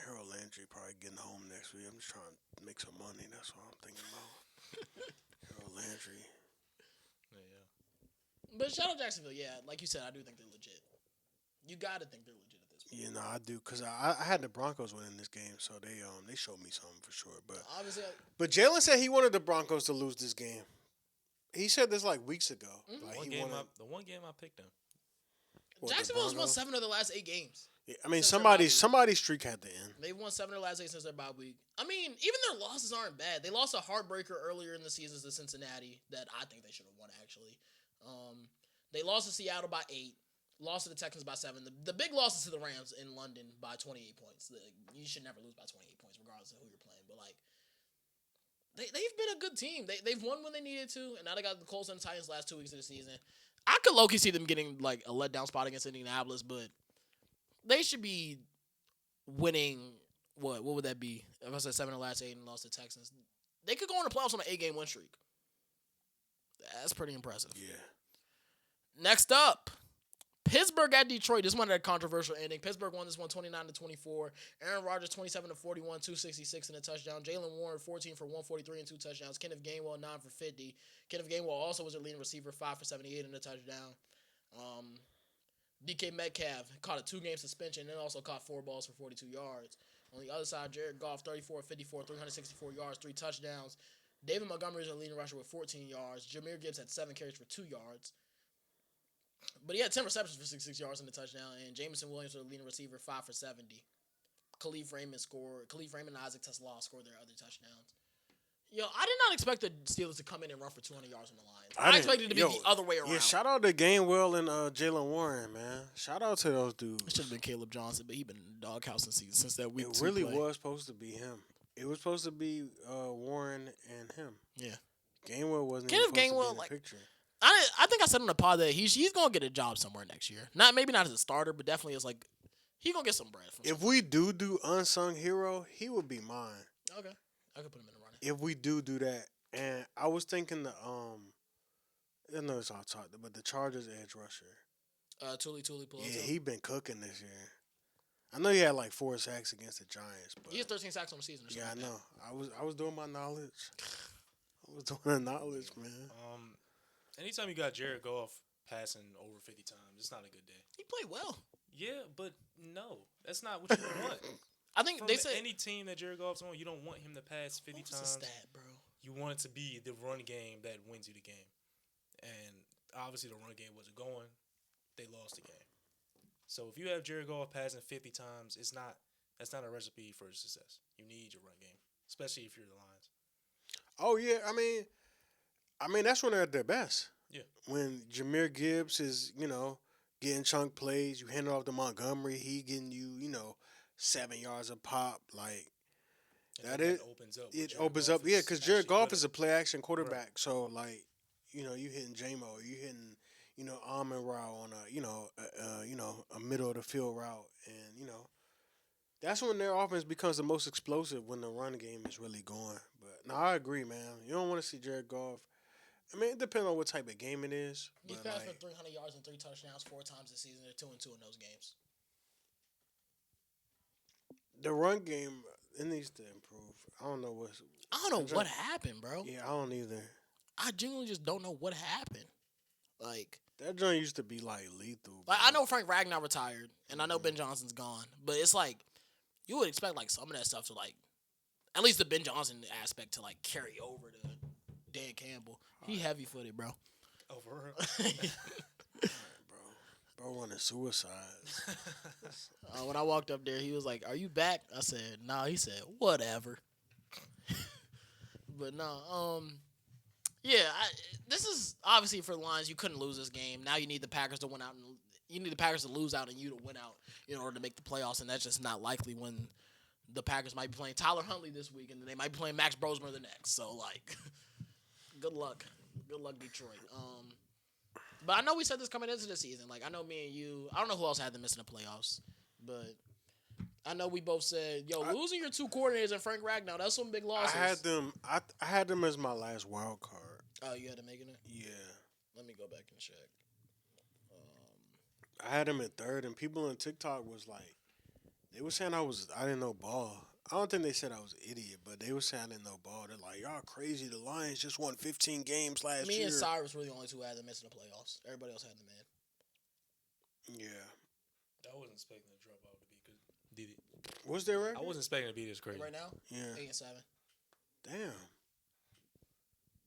Harold Landry probably getting home next week. I'm just trying to make some money. That's what I'm thinking about. Harold Landry. Yeah. But shout out Jacksonville. Yeah, like you said, I do think they're legit. You got to think they're legit at this point. Yeah, no, I do because I had the Broncos winning this game, so they showed me something for sure. But Obviously, but Jalen said he wanted the Broncos to lose this game. He said this like weeks ago. Mm-hmm. Like The one game I picked them. Jacksonville's won 7 of their last 8 games. Yeah, I mean, Since somebody's streak had to end. They've won 7 of their last 8 since their bye week. I mean, even their losses aren't bad. They lost a heartbreaker earlier in the season to Cincinnati that I think they should have won, actually. They lost to Seattle by 8. Lost to the Texans by 7. The big losses to the Rams in London by 28 points. You should never lose by 28 points, regardless of who you're playing. But, like, they've been a good team. They've won when they needed to, and now they got the Colts and the Titans last 2 weeks of the season. I could low-key see them getting, like, a letdown spot against Indianapolis, but they should be winning, what would that be? If I said 7 of the last 8 and lost to Texans, they could go in the playoffs on an 8-game win streak. That's pretty impressive. Yeah. Next up, Pittsburgh at Detroit. This one had a controversial ending. Pittsburgh won this one 29-24. Aaron Rodgers 27-41, 266 and a touchdown. Jalen Warren 14 for 143 and 2 touchdowns. Kenneth Gainwell 9 for 50. Kenneth Gainwell also was their leading receiver, 5 for 78 and a touchdown. DK Metcalf caught a 2-game suspension and also caught 4 balls for 42 yards. On the other side, Jared Goff 34-54, 364 yards, 3 touchdowns. David Montgomery is their leading rusher with 14 yards. Jahmyr Gibbs had 7 carries for 2 yards. But he had 10 receptions for 66 yards and a touchdown. And Jameson Williams was the leading receiver, 5 for 70. Khalif Raymond and Isaac Tesla scored their other touchdowns. Yo, I did not expect the Steelers to come in and run for 200 yards on the Lions. I expected it to be the other way around. Yeah, shout out to Gainwell and Jalen Warren, man. Shout out to those dudes. It should have been Caleb Johnson, but he been in the doghouse since that week. It really was supposed to be him. It was supposed to be Warren and him. Yeah. Gainwell wasn't Kenneth even supposed Gainwell, to be in the picture. I think I said on the pod that he's gonna get a job somewhere next year. Maybe not as a starter, but definitely as like he gonna get some bread. If we do unsung hero, he would be mine. Okay, I could put him in the running. If we do that, and I was thinking I know it's off topic, but the Chargers edge rusher. Tuli Pelosi. Yeah, he been cooking this year. I know he had like 4 sacks against the Giants, but he has 13 sacks on the season. Yeah, I know. I was doing my knowledge. I was doing the knowledge, man. Anytime you got Jared Goff passing over 50 times, it's not a good day. He played well. Yeah, but no, that's not what you want. I think From they said any team that Jared Goff's on, you don't want him to pass 50 what's times. the stat, bro? You want it to be the run game that wins you the game. And obviously the run game wasn't going. They lost the game. So if you have Jared Goff passing 50 times, that's not a recipe for success. You need your run game, especially if you're the Lions. Oh yeah, I mean that's when they're at their best. Yeah. When Jahmyr Gibbs is, getting chunk plays, you hand it off to Montgomery, he getting you, 7 yards a pop, like and that opens up. It opens up, yeah, because Jared Goff is a play action quarterback, right. So like, you hitting J-Mo, you hitting, Amon Ra on a middle of the field route, and that's when their offense becomes the most explosive when the run game is really going. But no, I agree, man. You don't want to see Jared Goff. I mean, it depends on what type of game it is. He's passed for 300 yards and 3 touchdowns 4 times this season. They're 2-2 in those games. The run game, it needs to improve. I don't know what happened, bro. Yeah, I don't either. I genuinely just don't know what happened. Like that joint used to be like lethal. Like I know Frank Ragnar retired, and I know Ben Johnson's gone, but it's like you would expect like some of that stuff to like at least the Ben Johnson aspect to like carry over to Dan Campbell. He heavy footed, bro. Over. Bro running suicide. When I walked up there, he was like, "Are you back?" I said, "Nah." He said, "Whatever." But no, yeah. This is obviously for the Lions. You couldn't lose this game. Now you need the Packers to win out, and you need the Packers to lose out and you to win out in order to make the playoffs, and that's just not likely when the Packers might be playing Tyler Huntley this week, and then they might be playing Max Brosmer the next. So, like, good luck. Good luck, Detroit. But I know we said this coming into the season. Like, I know me and you, I don't know who else had them missing the playoffs, but I know we both said, yo, losing your 2 coordinators and Frank Ragnow, that's some big losses. I had them as my last wild card. Oh, you had them making it? Yeah. Let me go back and check. I had them at 3rd, and people on TikTok was like, they were saying I didn't know ball. I don't think they said I was an idiot, but they were saying I didn't know ball. They're like, y'all crazy. The Lions just won 15 games last year. Me and Cyrus were the only 2 who had them missing the playoffs. Everybody else had them in. Yeah. I wasn't expecting the drop out to be good. Did it? What's their record? I wasn't expecting it to be this crazy. Right now? Yeah. 8-7. Damn.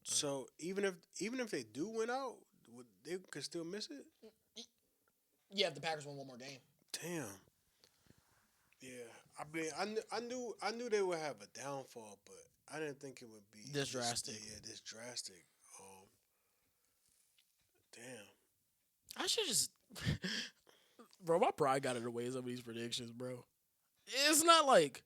So even if they do win out, they could still miss it? Yeah, if the Packers win one more game. Damn. Yeah, I mean, I knew they would have a downfall, but I didn't think it would be this drastic. This drastic. Damn. I should just, bro. My pride got in the way of some of these predictions, bro. It's not like,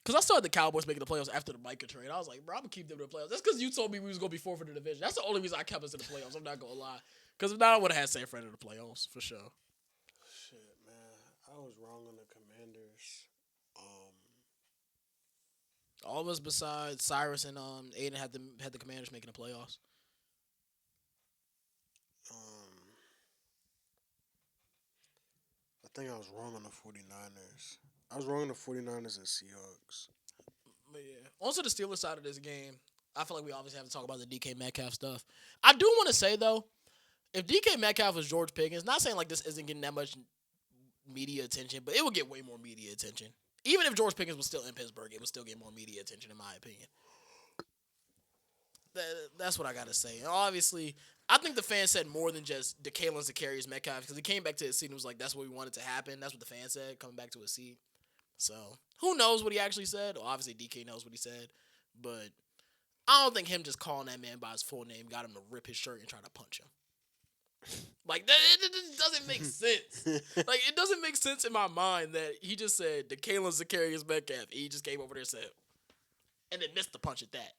cause I started the Cowboys making the playoffs after the Micah trade. I was like, bro, I'm gonna keep them in the playoffs. That's because you told me we was gonna be 4th in the division. That's the only reason I kept us in the playoffs. I'm not gonna lie, cause if not, I would have had San Fran in the playoffs for sure. Shit, man, I was wrong on the Commanders. All of us besides Cyrus and Aiden had the Commanders making the playoffs. I think I was wrong on the 49ers. I was wrong on the 49ers and Seahawks. But yeah, also the Steelers side of this game, I feel like we obviously have to talk about the DK Metcalf stuff. I do want to say though, if DK Metcalf was George Pickens, not saying like this isn't getting that much media attention, but it would get way more media attention. Even if George Pickens was still in Pittsburgh, it would still get more media attention, in my opinion. That's what I got to say. And obviously, I think the fans said more than just DeKalin Zacharias Metcalf, because he came back to his seat and was like, that's what we wanted to happen. That's what the fans said, coming back to his seat. So, who knows what he actually said? Well, obviously, DK knows what he said. But I don't think him just calling that man by his full name got him to rip his shirt and try to punch him. Like, it doesn't make sense. Like, it doesn't make sense in my mind that he just said DeKalin Zacharias Metcalf. He just came over there and said, and then missed the punch at that.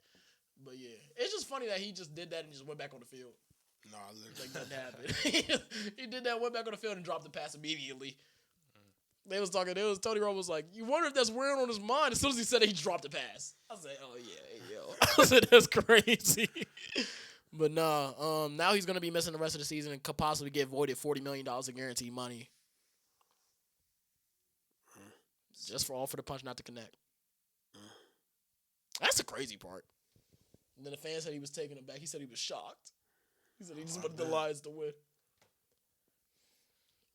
But yeah, it's just funny that he just did that and just went back on the field. Nah, like nothing happened. He did that, went back on the field, and dropped the pass immediately. They was talking. Tony Romo was like, "You wonder if that's wearing on his mind." As soon as he said it, he dropped the pass. I was like, "Oh yeah, yo." I said, "That's crazy." But nah, now he's gonna be missing the rest of the season and could possibly get voided $40 million in guaranteed money, just for the punch not to connect. That's the crazy part. And then the fan said he was taking him back. He said he was shocked. He said he just wanted the Lions to win.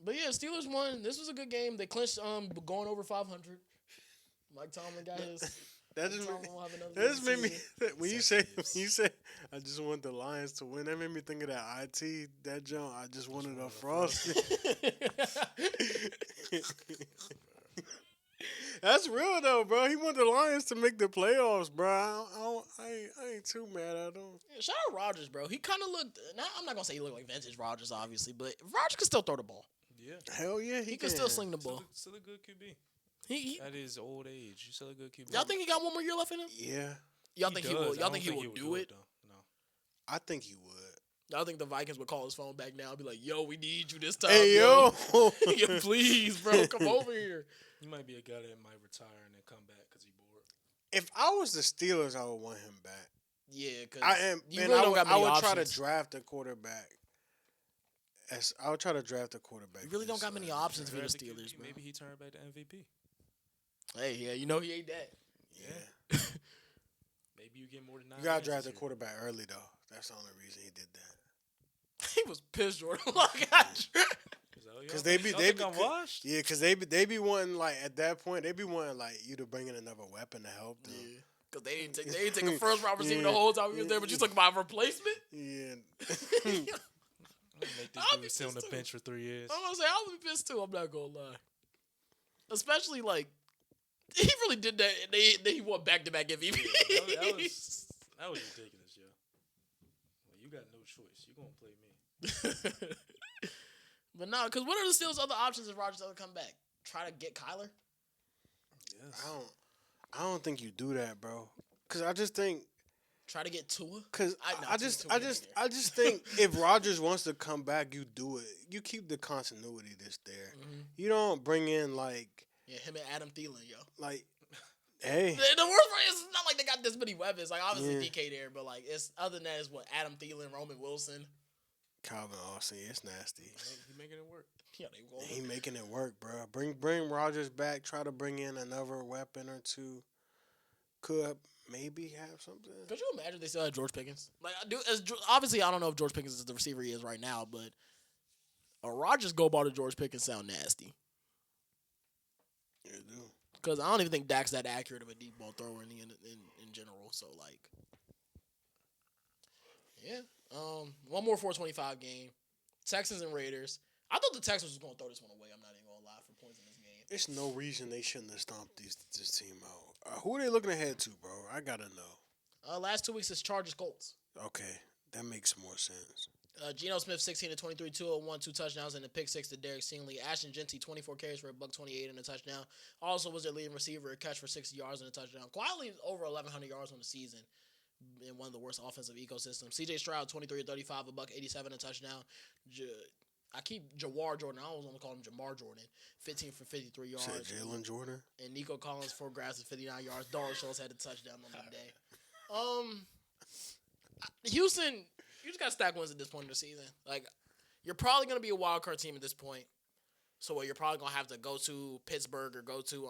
But yeah, Steelers won. This was a good game. They clinched going over 500. Mike Tomlin got his. That just made me when you say I just want the Lions to win. That made me think of that that jump. I just wanted a frosty. That's real though, bro. He wanted the Lions to make the playoffs, bro. I ain't too mad at him. Yeah, shout out Rodgers, bro. He kind of looked. I'm not gonna say he looked like vintage Rodgers, obviously, but Rodgers can still throw the ball. Yeah, hell yeah, he can still sling the ball. Still a good QB. He at his old age, he's still a good QB. Y'all think he got one more year left in him? Yeah. Y'all think he will? Y'all think he will do it? No. I think he would. Y'all think the Vikings would call his phone back now and be like, "Yo, we need you this time, hey, yo. Yeah, please, bro, come over here." He might be a guy that might retire and then come back because he's bored. If I was the Steelers, I would want him back. Yeah, because I am. You man, really I don't would, got I many would options. try to draft a quarterback. I would try to draft a quarterback. You really don't got many options for the Steelers, bro. Maybe he turned back to MVP. Hey, yeah, you know he ain't that. Yeah. Maybe you get more than 9. You gotta draft a quarterback early though. That's the only reason he did that. He was pissed, Jordan. Because they be washed. Yeah, because they be wanting like at that point they be wanting like you to bring in another weapon to help them. Yeah. Because they didn't take a first round receiver the whole time he was there, but you took my replacement. Yeah. Make this dude sit on the bench for 3 years. I'm gonna say I would be pissed too. I'm not gonna lie. Especially like he really did that. And he won back-to-back MVP. Yeah, that was ridiculous, yo. Well, you got no choice. You gonna play me. But no, because what are the Steelers' other options if Rodgers doesn't come back? Try to get Kyler? I don't think you do that, bro. Cause I just think. Try to get Tua. Cause I just think if Rodgers wants to come back, you do it. You keep the continuity that's there. Mm-hmm. You don't bring in like. Yeah, him and Adam Thielen, yo. Like, hey. The worst part is it's not like they got this many weapons. Like obviously DK there, but like it's other than that is what Adam Thielen, Roman Wilson, Calvin Austin. It's nasty. He making it work. Yeah, he making it work, bro. Bring Rodgers back. Try to bring in another weapon or two. Could maybe have something. Could you imagine they still had George Pickens? Like, obviously, I don't know if George Pickens is the receiver he is right now, but a Rodgers go ball to George Pickens sound nasty. Yeah, do. Because I don't even think Dak's that accurate of a deep ball thrower in general. So like, yeah. One more 425 game. Texans and Raiders. I thought the Texans was going to throw this one away. I'm not even going to lie for points in this game. There's no reason they shouldn't have stomped this team out. Who are they looking ahead to, bro? I gotta know. Last 2 weeks is Chargers Colts. Okay, that makes more sense. Geno Smith 16-23, 201, 2 touchdowns, and a pick 6 to Derek Stingley. Ashton Genty 24 carries for $128 and a touchdown. Also was their leading receiver, a catch for 60 yards and a touchdown. Quietly over 1,100 yards on the season in one of the worst offensive ecosystems. C.J. Stroud 23-35, $187 and a touchdown. I keep Jawar Jordan. I always want to call him Jamar Jordan. 15 for 53 yards. Said Jalen Jordan. And Nico Collins 4 grabs for 59 yards. Darrell Schultz had a touchdown on that day. Houston, you just got to stack wins at this point in the season. Like, you're probably going to be a wild card team at this point. So you're probably going to have to go to Pittsburgh or go to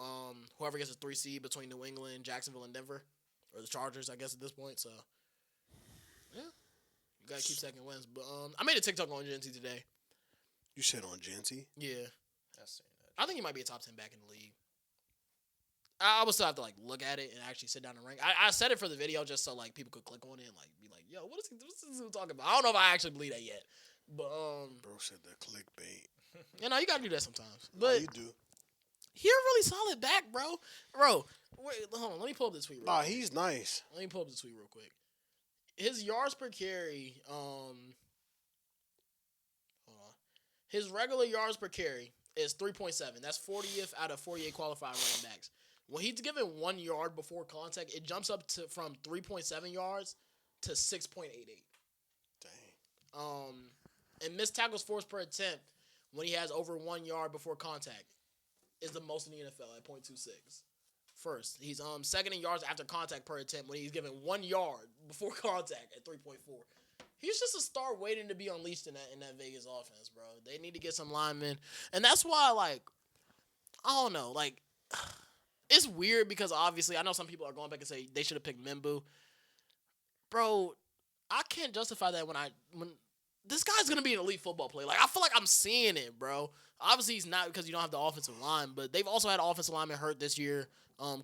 whoever gets a 3 seed between New England, Jacksonville, and Denver. Or the Chargers, I guess, at this point. So, yeah. You got to keep stacking wins. But I made a TikTok on Genty today. You said on Genty? Yeah. That's I think he might be a top 10 back in the league. I would still have to like look at it and actually sit down and rank. I said it for the video just so like people could click on it and like be like, "Yo, what's this dude talking about?" I don't know if I actually believe that yet, but bro said that clickbait. You know, you gotta do that sometimes. But you do. He a really solid back, bro. Bro, wait, hold on. Let me pull up the tweet. Real quick. He's nice. Let me pull up the tweet real quick. His yards per carry. Hold on. His regular yards per carry is 3.7. That's 40th out of 48 qualified running backs. When he's given 1 yard before contact, it jumps up to from 3.7 yards to 6.88. Dang. And missed tackles forced per attempt when he has over 1 yard before contact is the most in the NFL at 0.26. First, he's second in yards after contact per attempt when he's given 1 yard before contact at 3.4. He's just a star waiting to be unleashed in that Vegas offense, bro. They need to get some linemen, and that's why, like, I don't know, like. It's weird because obviously I know some people are going back and say they should have picked Mimbu. Bro, I can't justify that when this guy's gonna be an elite football player. Like I feel like I'm seeing it, bro. Obviously he's not because you don't have the offensive line, but they've also had offensive linemen hurt this year.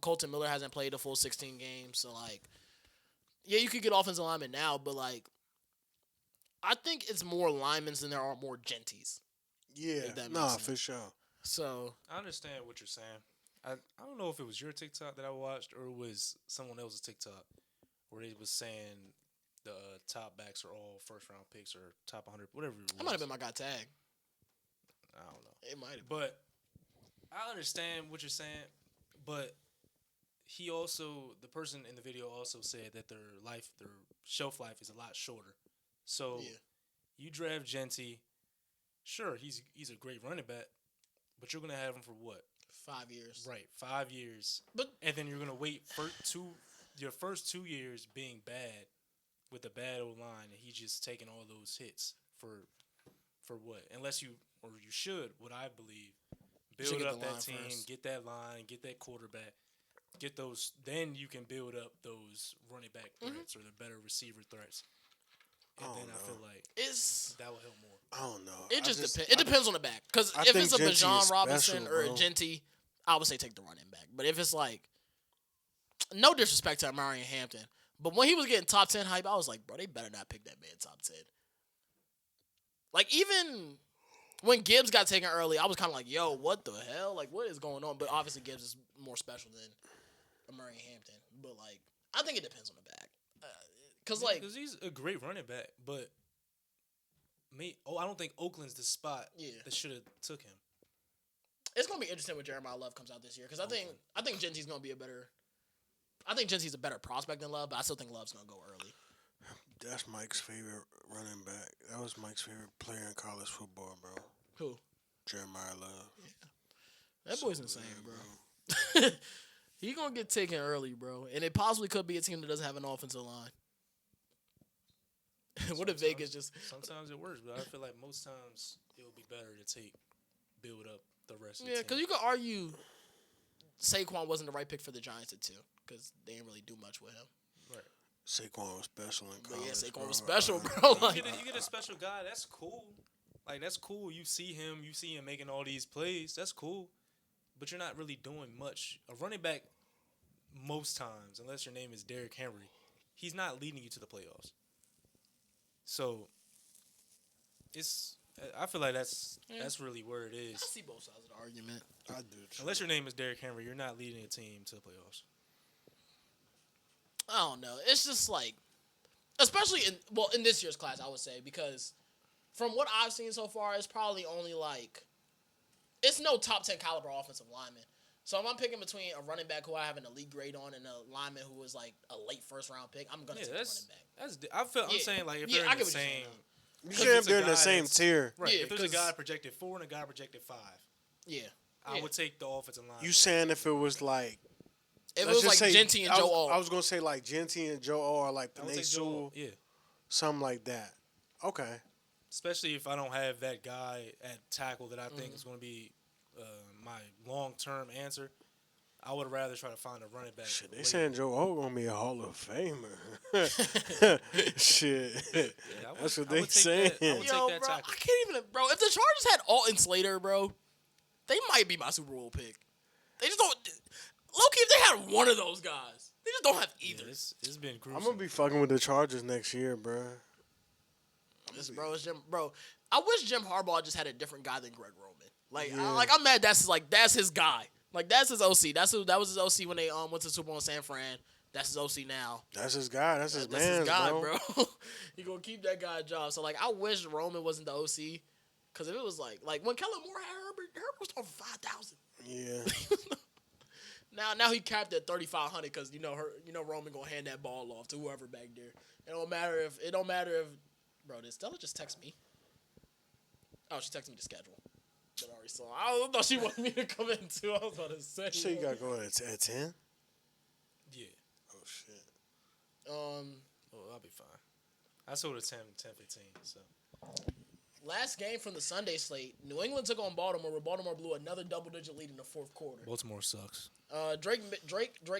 Colton Miller hasn't played a full 16 games, so like, yeah, you could get offensive linemen now, but like, I think it's more linemen than there are more Genties. Yeah, for sure. So I understand what you're saying. I don't know if it was your TikTok that I watched or it was someone else's TikTok where they was saying the top backs are all first-round picks or top 100, whatever it was. That might have been my guy Tag. I don't know. It might have. But I understand what you're saying, but he also, the person in the video also said that their shelf life is a lot shorter. So you draft Genty, sure, he's a great running back, but you're going to have him for what? 5 years. Right, 5 years. And then you're going to wait for your first 2 years being bad with a bad O-line, and he's just taking all those hits for what? Unless you should, what I believe, build up that team, first. Get that line, get that quarterback, get those, then you can build up those running back threats or the better receiver threats. And then I feel like that will help more. I don't know. It just depends. It depends on the back. Because if it's a Bijan Robinson or a Genty, I would say take the running back. But if it's like, no disrespect to Amari Hampton, but when he was getting top 10 hype, I was like, bro, they better not pick that man top 10. Like, even when Gibbs got taken early, I was kind of like, yo, what the hell? Like, what is going on? But obviously, Gibbs is more special than Amari Hampton. But, like, I think it depends on the back. Because he's a great running back, but I don't think Oakland's the spot that should have took him. It's gonna be interesting when Jeremiah Love comes out this year because I think Genty's gonna be a better. I think Genty's a better prospect than Love, but I still think Love's gonna go early. That's Mike's favorite running back. That was Mike's favorite player in college football, bro. Who? Jeremiah Love. Yeah. That boy's insane, bro. He gonna get taken early, bro, and it possibly could be a team that doesn't have an offensive line. What if Vegas just? Sometimes it works, but I feel like most times it would be better to build up the rest. Yeah, because you could argue Saquon wasn't the right pick for the Giants at 2 because they didn't really do much with him. Right. Saquon was special in college. Yeah, Saquon bro. was special, bro. Like, you get a special guy. That's cool. Like, that's cool. You see him making all these plays. That's cool. But you're not really doing much. A running back, most times, unless your name is Derrick Henry, he's not leading you to the playoffs. So, I feel like that's really where it is. I see both sides of the argument. I do. Too. Unless your name is Derrick Henry, you're not leading a team to the playoffs. I don't know. It's just like, especially in this year's class, I would say, because from what I've seen so far, it's probably only like, it's no top 10 caliber offensive lineman. So if I'm picking between a running back who I have an elite grade on and a lineman who was like a late first round pick, I'm gonna take the running back. I'm saying like if they're in the same, you say they're in the same tier, right? If there's a guy projected 4 and a guy projected 5, I would take the offensive line. You saying if it was like, if it was like Genty and Joe O. I was gonna say like Genty and Joe O or like Panay Sewell, something like that. Okay. Especially if I don't have that guy at tackle that I think is going to be my long-term answer, I would rather try to find a running back. Shit, they saying Joe O gonna be a Hall of Famer. Shit, that's what they saying. Yo, bro, I can't even, bro. If the Chargers had Alton Slater, bro, they might be my Super Bowl pick. They just don't. Low-key, if they had one of those guys, they just don't have either. Yeah, it's been gruesome. I'm gonna be fucking with the Chargers next year, bro. It's Jim. I wish Jim Harbaugh just had a different guy than Greg Roman. I'm mad. That's his guy. Like, that's his OC. That was his OC when they went to the Super Bowl in San Fran. That's his OC now. That's his guy. That's his man, his guy, bro. He gonna keep that guy a job. So, like, I wish Roman wasn't the OC. Because if it was like when Kellen Moore had Herbert was over 5,000. Yeah. Now he capped at 3,500 because Roman gonna hand that ball off to whoever back there. It don't matter if bro, did Stella just text me? Oh, she texted me the schedule. But I already saw. I thought she wanted me to come in too. I was about to say. So you got going at 10? Yeah. Oh shit. I'll be fine. I sold a 10, 15. So. Last game from the Sunday slate, New England took on Baltimore, where Baltimore blew another double-digit lead in the fourth quarter. Baltimore sucks. Drake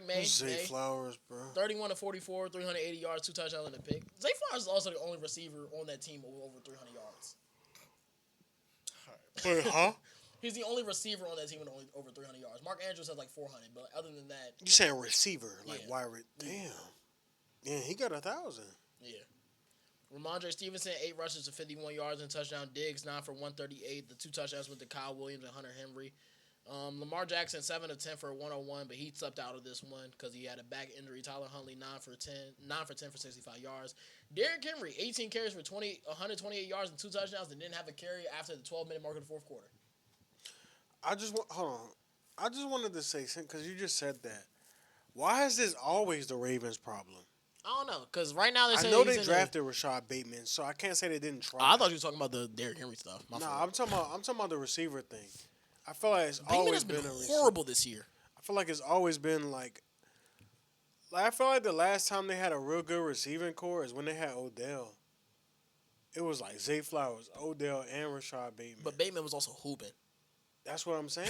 May. Zay Flowers, bro. 31 of 44, 380 yards, 2 touchdowns and a pick. Zay Flowers is also the only receiver on that team with over 300 yards. Wait, huh? He's the only receiver on that team with only over 300 yards. Mark Andrews has like 400, but other than that, you saying receiver, like yeah. wide? Damn. Yeah, he got 1,000. Yeah. Ramondre Stevenson, 8 rushes to 51 yards and touchdown. Diggs, 9 for 138. The 2 touchdowns went to Kyle Williams and Hunter Henry. Lamar Jackson, 7 of 10 for 101, but he slept out of this one because he had a back injury. Tyler Huntley, 9 for 10 for 65 yards. Derrick Henry, 18 carries for 128 yards and 2 touchdowns, and didn't have a carry after the 12-minute mark of the fourth quarter. Hold on. I just wanted to say something because you just said that. Why is this always the Ravens' problem? I don't know, because right now I know they drafted Rashad Bateman, so I can't say they didn't try. I thought you were talking about the Derrick Henry stuff. I'm talking about the receiver thing. I feel like it's Bateman always has been a horrible this year. I feel like it's always been like I feel like the last time they had a real good receiving core is when they had Odell. It was like Zay Flowers, Odell, and Rashad Bateman. But Bateman was also hooping. That's what I'm saying.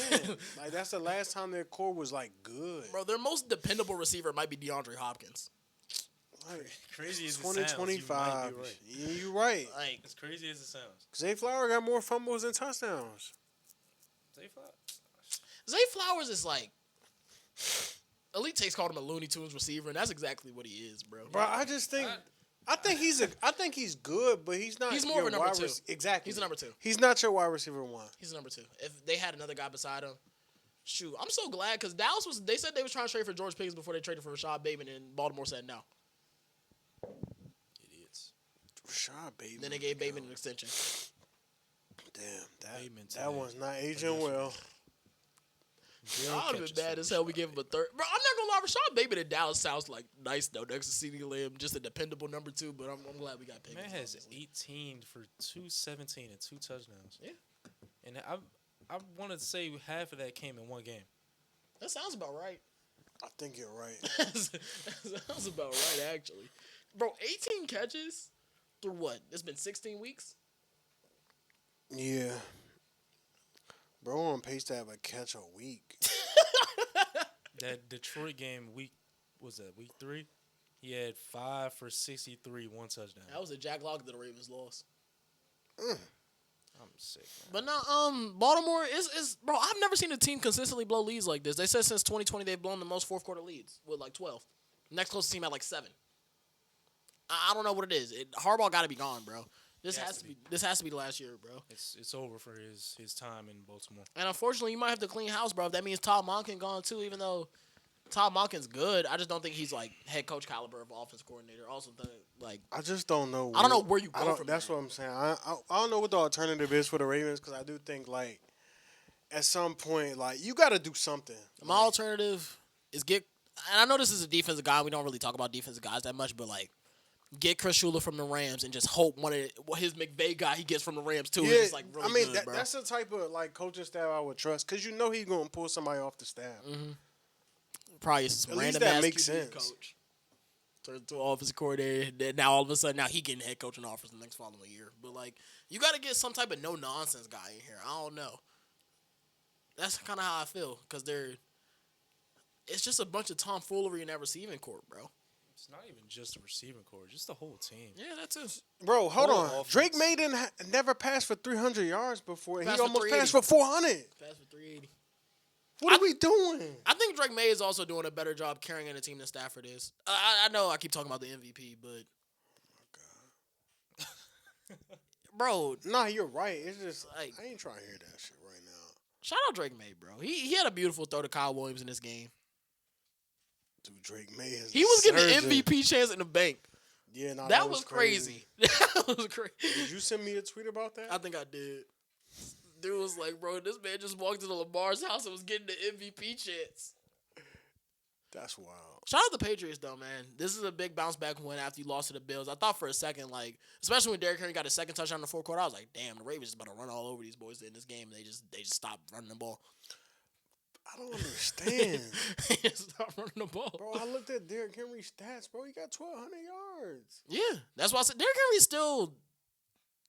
Like, that's the last time their core was, like, good. Bro, their most dependable receiver might be DeAndre Hopkins. Like, crazy as 2025. You right. Yeah, you're right. Like, as crazy as it sounds. Zay Flowers got more fumbles than touchdowns. Zay Flowers is like... Elite Takes called him a Looney Tunes receiver, and that's exactly what he is, bro. Bro, I just think... I think he's good, but he's not. He's more of a number 2. Exactly. He's a number 2. He's not your wide receiver 1. He's a number 2. If they had another guy beside him, shoot, I'm so glad because Dallas was. They said they was trying to trade for George Pickens before they traded for Rashad Bateman, and Baltimore said no. Idiots. Rashad Bateman. Then they gave Bateman an extension. Damn, that one's not aging well. I would have been mad as hell. We gave him a third. Bro, I'm not gonna lie. Rashad Bateman in Dallas sounds like nice though. Next to CeeDee Lamb, just a dependable number 2. But I'm glad we got Pickens. Man has 18 for 217 and 2 touchdowns. Yeah, and I want to say half of that came in one game. That sounds about right. I think you're right. That sounds about right, actually. Bro, 18 catches through what? It's been 16 weeks. Yeah. Bro, on pace to have a catch a week. That Detroit game week 3? He had 5 for 63, 1 touchdown. That was a Jack Lock that the Ravens lost. I'm sick, man. But no, Baltimore is bro. I've never seen a team consistently blow leads like this. They said since 2020 they've blown the most fourth quarter leads with like 12. Next closest team had like 7. I don't know what it is. Harbaugh got to be gone, bro. This has to be the last year, bro. It's over for his time in Baltimore. And unfortunately, you might have to clean house, bro. If that means Todd Monken gone too, even though Todd Monken's good. I just don't think he's like head coach caliber of offense coordinator. Also, I just don't know. I don't know where you go from. That's what I'm saying. I don't know what the alternative is for the Ravens because I do think like at some point like you got to do something. My alternative is get. And I know this is a defensive guy. We don't really talk about defensive guys that much, but like get Chris Shula from the Rams and just hope one of his McVay guy he gets from the Rams too. Is just like really good, bro. That's the type of like coaching staff I would trust because you know he's gonna pull somebody off the staff. Mm-hmm. Probably some At random least that ass makes QB sense. coach. Turns to offensive coordinator. Then now all of a sudden now he getting head coaching offers the next following year. But like you got to get some type of no nonsense guy in here. I don't know. That's kind of how I feel because it's just a bunch of tomfoolery in that receiving court, bro. It's not even just the receiving core, just the whole team. Yeah, that's it. Bro, hold on. Offense. Drake May never passed for 300 yards before. He almost 380. passed for 400. Pass for 380. What are we doing? I think Drake May is also doing a better job carrying the team than Stafford is. I know I keep talking about the MVP, but bro, Nah, you're right. It's just like I ain't trying to hear that shit right now. shout out Drake May, bro. He had a beautiful throw to Kyle Williams in this game. Dude, Drake May is He was getting surgeon. an MVP chance in the bank. Yeah, nah, That was crazy. That was crazy. Did you send me a tweet about that? I think I did. Dude was like, bro, this man just walked into Lamar's house and was getting the MVP chance. That's wild. Shout out the Patriots, though, man. This is a big bounce back win after you lost to the Bills. I thought for a second, like, especially when Derrick Henry got a second touchdown in the fourth quarter, I was like, damn, the Ravens is about to run all over these boys in this game. And they just stopped running the ball. I don't understand. They just stopped running the ball. Bro, I looked at Derrick Henry's stats, bro. He got 1,200 yards. Yeah, that's why I said Derrick Henry is still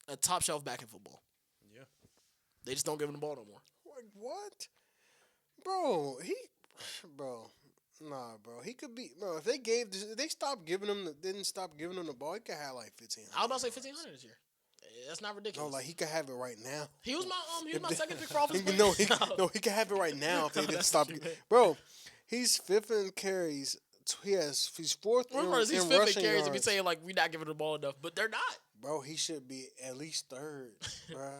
a top shelf back in football. Yeah. They just don't give him the ball no more. Like, what? Nah, bro. He could be, bro. If they stopped giving him didn't stop giving him the ball, he could have like 1,500. I was about to say 1,500 this year. That's not ridiculous. No, like he could have it right now. He was my second pick for offensive player. He could have it right now if they didn't That's stop. what you meant. Bro, he's 5th in carries. He's 4th in He's rushing fifth in carries yards. and be saying like we not giving the ball enough, but they're not. Bro, he should be at least 3rd, bro.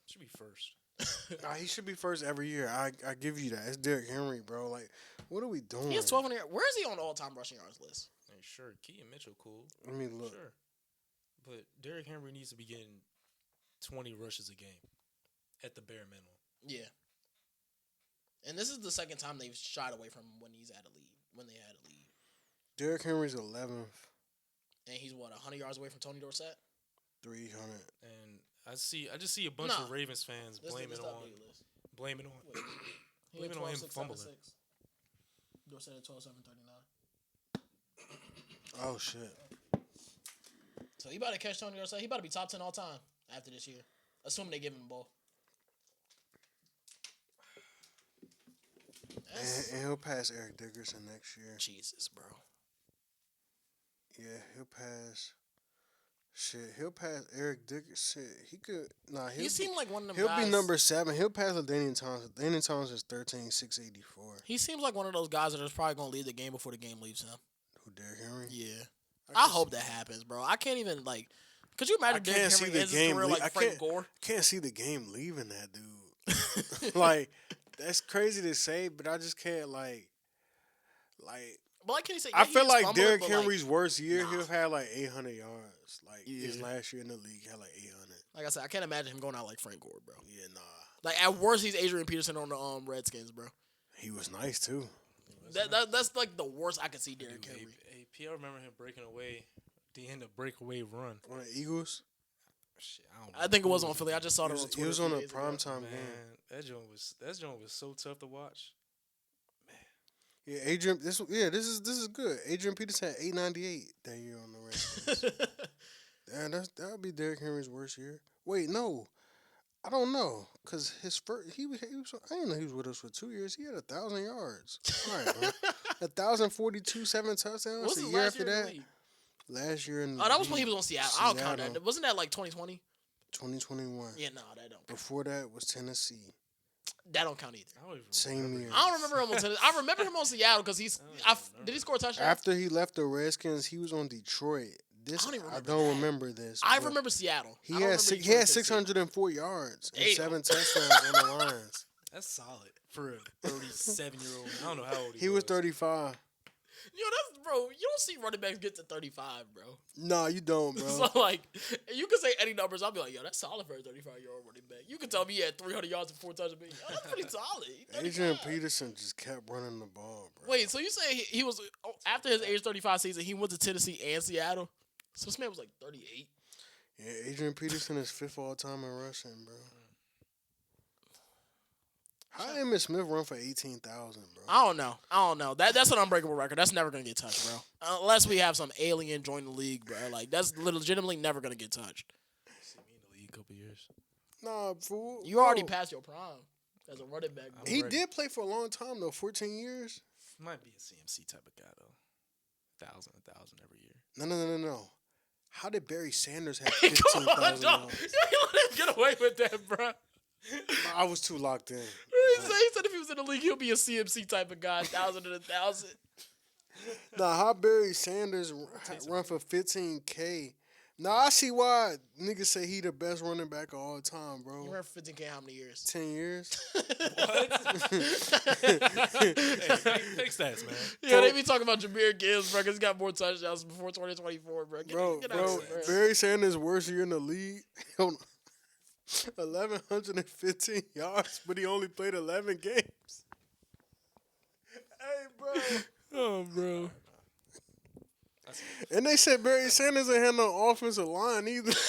Should be first. Nah, he should be first every year. I give you that. It's Derrick Henry, bro. Like, what are we doing? He has 1,200 yards. Where is he on the all-time rushing yards list? Hey, sure, Keaton Mitchell, cool. Let me look. Sure. But Derrick Henry needs to be getting 20 rushes a game at the bare minimum. Yeah. And this is the second time they've shied away from when they had a lead. Derrick Henry's 11th. And he's 100 yards away from Tony Dorsett? 300. And I just see a bunch of Ravens fans blaming it on Wait, he had him 12, 6, fumbling. 7, 6. Dorsett at 12, 7, 39. Oh shit. So he about to catch Tony Dorsett. He about to be top 10 all time after this year. Assuming they give him the ball. And he'll pass Eric Dickerson next year. Jesus, bro. Yeah, he'll pass. Shit, he'll pass Eric Dickerson. He could. Nah, He seemed like one of them he'll guys. be number 7. He'll pass Daniel Thompson. Daniel Thompson is 13,684. He seems like one of those guys that is probably going to lead the game before the game leaves him. Who, Derrick Henry? Yeah. I hope that happens, bro. I can't even, like... Could you imagine Derrick Henry ends his career like Frank Gore? Can't see the game leaving that dude. Like, that's crazy to say, but I just can't, like... But like, can you say... I feel like fumbling, Derrick but, Henry's worst year, nah. he'll have like 800 yards. Like, his Yeah. last year in the league, he had like 800. Like I said, I can't imagine him going out like Frank Gore, bro. Yeah, nah. Like, at worst, he's Adrian Peterson on the Redskins, bro. He was nice too. That's like the worst I could see Derrick Henry. AP, I remember him breaking away. The end of breakaway run On the Eagles. Shit, I think it was on Philly. I just saw it on Twitter. He was on a primetime game. That joint was so tough to watch. Yeah, Adrian. This is good. Adrian Peterson had 898 that year on the Redskins. Damn, that would be Derrick Henry's worst year. Wait, no, I don't know, cause his first he was I didn't know he was with us for 2 years. He had 1,000 yards. All right, bro. 1,042, 7 touchdowns. What's The his year last after year in the that. league? Last year in Oh, that was when he was on Seattle. I don't count that. Wasn't that like 2020? 2021. Yeah, no, that don't count. Before that was Tennessee. That don't count either. Same year. I don't remember him on Tennessee. I remember him on Seattle because did he score a touchdown? After he left the Redskins, he was on Detroit. I don't remember this. I remember Seattle. He had 604 yards and 7 touchdowns on the Lions. That's solid for a 37-year-old. I don't know how old he was. 35. Yo, bro. You don't see running backs get to 35, bro. No, you don't, bro. So like, you can say any numbers. I'll be like, yo, that's solid for a 35-year-old running back. You can tell me he had 300 yards and 4 touchdowns. Yo, that's pretty solid. Adrian Peterson just kept running the ball, bro. Wait, so you say he was after his age 35 season, he went to Tennessee and Seattle? So this man was like 38. Yeah, Adrian Peterson is 5th all time in rushing, bro. How did Emmitt Smith run for 18,000, bro? I don't know. That's an unbreakable record. That's never gonna get touched, bro. Unless we have some alien join the league, bro. Like that's legitimately never gonna get touched. See me in the league a couple years. Nah, fool. You already passed your prime as a running back. He did play for a long time though, 14 years. Might be a CMC type of guy though. 1,000 every year. No. How did Barry Sanders have 15,000 yards? You let him get away with that, bro. I was too locked in. He said if he was in the league, he'll be a CMC type of guy, 1,000 and 1,000. Nah, how Barry Sanders run for 15K? Nah, I see why niggas say he the best running back of all time, bro. You ran for 15K how many years? 10 years. What? Hey, fix that, man. Yeah, they be talking about Jahmyr Gibbs, bro, because he got more touchdowns before 2024, bro. Get out of here, bro. Barry Sanders' worst year in the league. 1,115 yards, but he only played 11 games. Hey, bro. Oh, bro. And they said Barry Sanders ain't had no offensive line either. No, because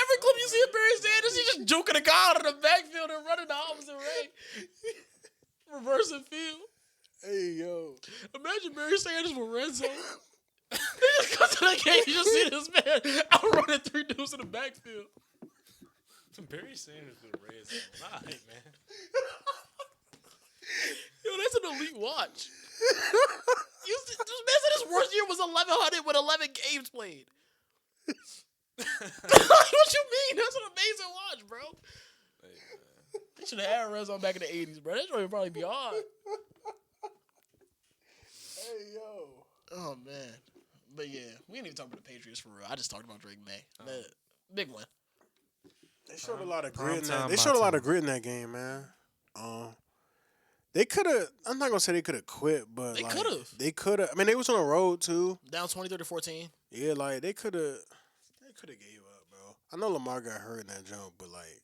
every clip you see of Barry Sanders, he's just juking a guy out of the backfield and running the opposite way. Reversing field. Hey, yo. Imagine Barry Sanders with red zone. He just comes to the game, you just see this man outrunning 3 dudes in the backfield. Barry Sanders with red zone. All right, man. Yo, that's an elite watch. This man said his worst year was 1,100 with 11 games played. What you mean? That's an amazing watch, bro. Hey, they should have had red zone back in the 80s, bro. That joint would probably be hard. Hey, yo. Oh, man. But yeah, we didn't even talk about the Patriots for real. I just talked about Drake May. Big win. They showed a lot of grit in that. They showed a lot of grit in that game, man. They could have. I'm not gonna say they could have quit, but they could have. They could have. I mean, they was on the road too. Down 23-14. Yeah, like they could have. They could have gave up, bro. I know Lamar got hurt in that jump, but like.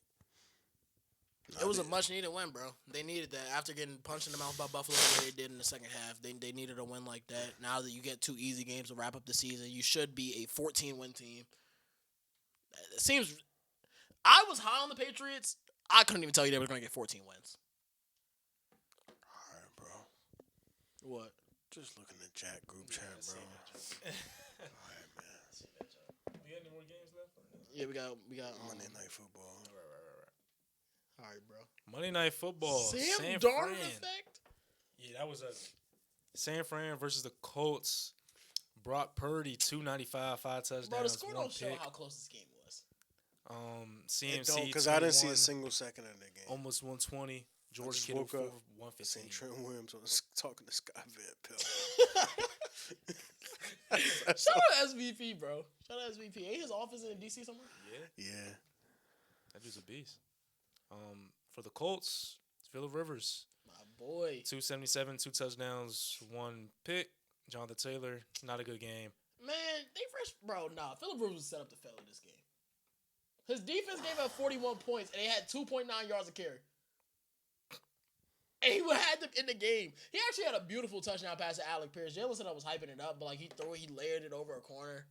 It was a much needed win, bro. They needed that after getting punched in the mouth by Buffalo the way they did in the second half. They needed a win like that. Now that you get 2 easy games to wrap up the season, you should be a 14-win team. It seems. I was high on the Patriots. I couldn't even tell you they were going to get 14 wins. All right, bro. What? Just looking at Jack group chat, bro. All right, man. We got any more games left? Yeah, we got Monday Night Football. All right, bro. Monday Night Football. Sam Darnold effect? Yeah, that was a San Fran versus the Colts. Brock Purdy, 295, 5 touchdowns. Bro, the score don't show pick. how close this game was. CMC, because I didn't see a single second of that game. Almost 120. George Kittle, 115. St. Trent Williams was talking to Scott Van Pelt. Shout out SVP, bro. Shout out SVP. Ain't his office in D.C. somewhere? Yeah. That dude's a beast. For the Colts, it's Phillip Rivers. My boy. 277, 2 touchdowns, 1 pick. Jonathan Taylor, not a good game. Man, they fresh. Bro, nah. Phillip Rivers was set up to fail in this game. His defense gave up 41 points, and they had 2.9 yards of carry. And he had them in the game. He actually had a beautiful touchdown pass to Alec Pierce. Jalen said I was hyping it up, but like he layered it over a corner.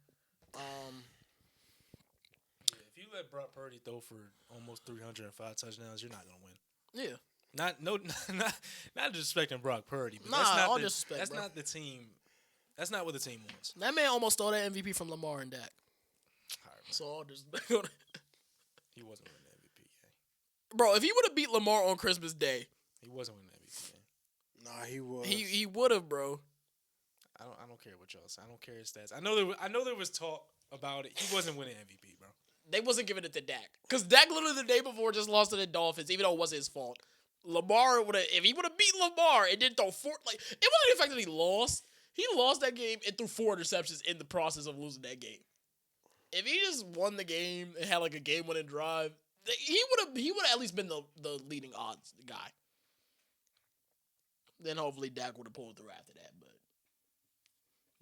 If you let Brock Purdy throw for almost 305 touchdowns, you're not gonna win. Yeah. Not disrespecting Brock Purdy, but all disrespect. That's bro. not the team. That's not what the team wants. That man almost stole that MVP from Lamar and Dak. All right, So all disrespect. he wasn't winning the MVP game. Bro, if he would have beat Lamar on Christmas Day, He wasn't winning the MVP game. Nah, he was. he would have, bro. I don't care what y'all say. I don't care his stats. I know there was talk about it. He wasn't winning MVP, bro. They wasn't giving it to Dak. Because Dak literally the day before just lost to the Dolphins, even though it wasn't his fault. Lamar would have, if he would have beat Lamar and didn't throw four, like, it wasn't the fact that he lost. He lost that game and threw 4 interceptions in the process of losing that game. If he just won the game and had like a game-winning drive, he would have at least been the leading odds guy. Then hopefully Dak would have pulled through after that, but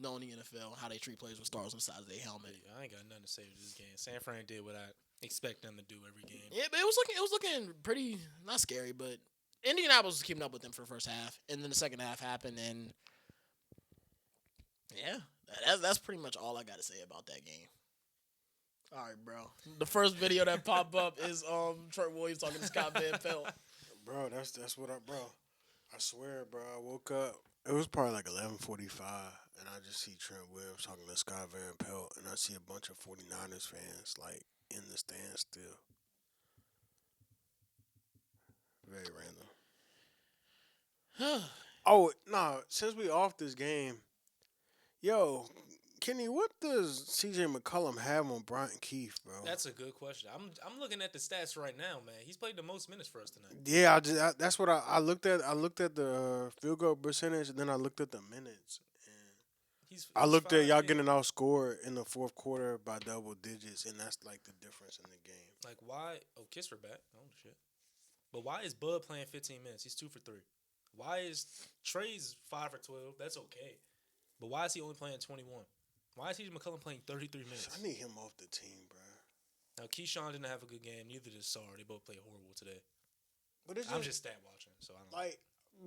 knowing the NFL, how they treat players with stars on the side of their helmet. Yeah, I ain't got nothing to say to this game. San Fran did what I expect them to do every game. Yeah, but it was looking pretty, not scary, but Indianapolis was keeping up with them for the first half, and then the second half happened, and yeah, that's pretty much all I got to say about that game. All right, bro. The first video that popped up is Trent Williams talking to Scott Van Pelt. Bro, that's what bro. I swear, bro. I woke up. It was probably like 11:45, and I just see Trent Williams talking to Scott Van Pelt, and I see a bunch of 49ers fans like in the stands still. Very random. Oh, no, since we off this game, yo, Kenny, what does C.J. McCollum have on Bryant Keefe, bro? That's a good question. I'm looking at the stats right now, man. He's played the most minutes for us tonight. Yeah, that's what I looked at. I looked at the field goal percentage, and then I looked at the minutes. And I looked at y'all getting outscored in the fourth quarter by double digits, and that's like the difference in the game. Like why? Oh, Kisser back. Oh shit. But why is Bud playing 15 minutes? He's 2 for 3. Why is Trey's 5 for 12? That's okay. But why is he only playing 21? Why is C.J. McCollum playing 33 minutes? I need him off the team, bro. Now, Keyshawn didn't have a good game. Neither did Sarr. They both played horrible today. But I'm just stat watching, so I don't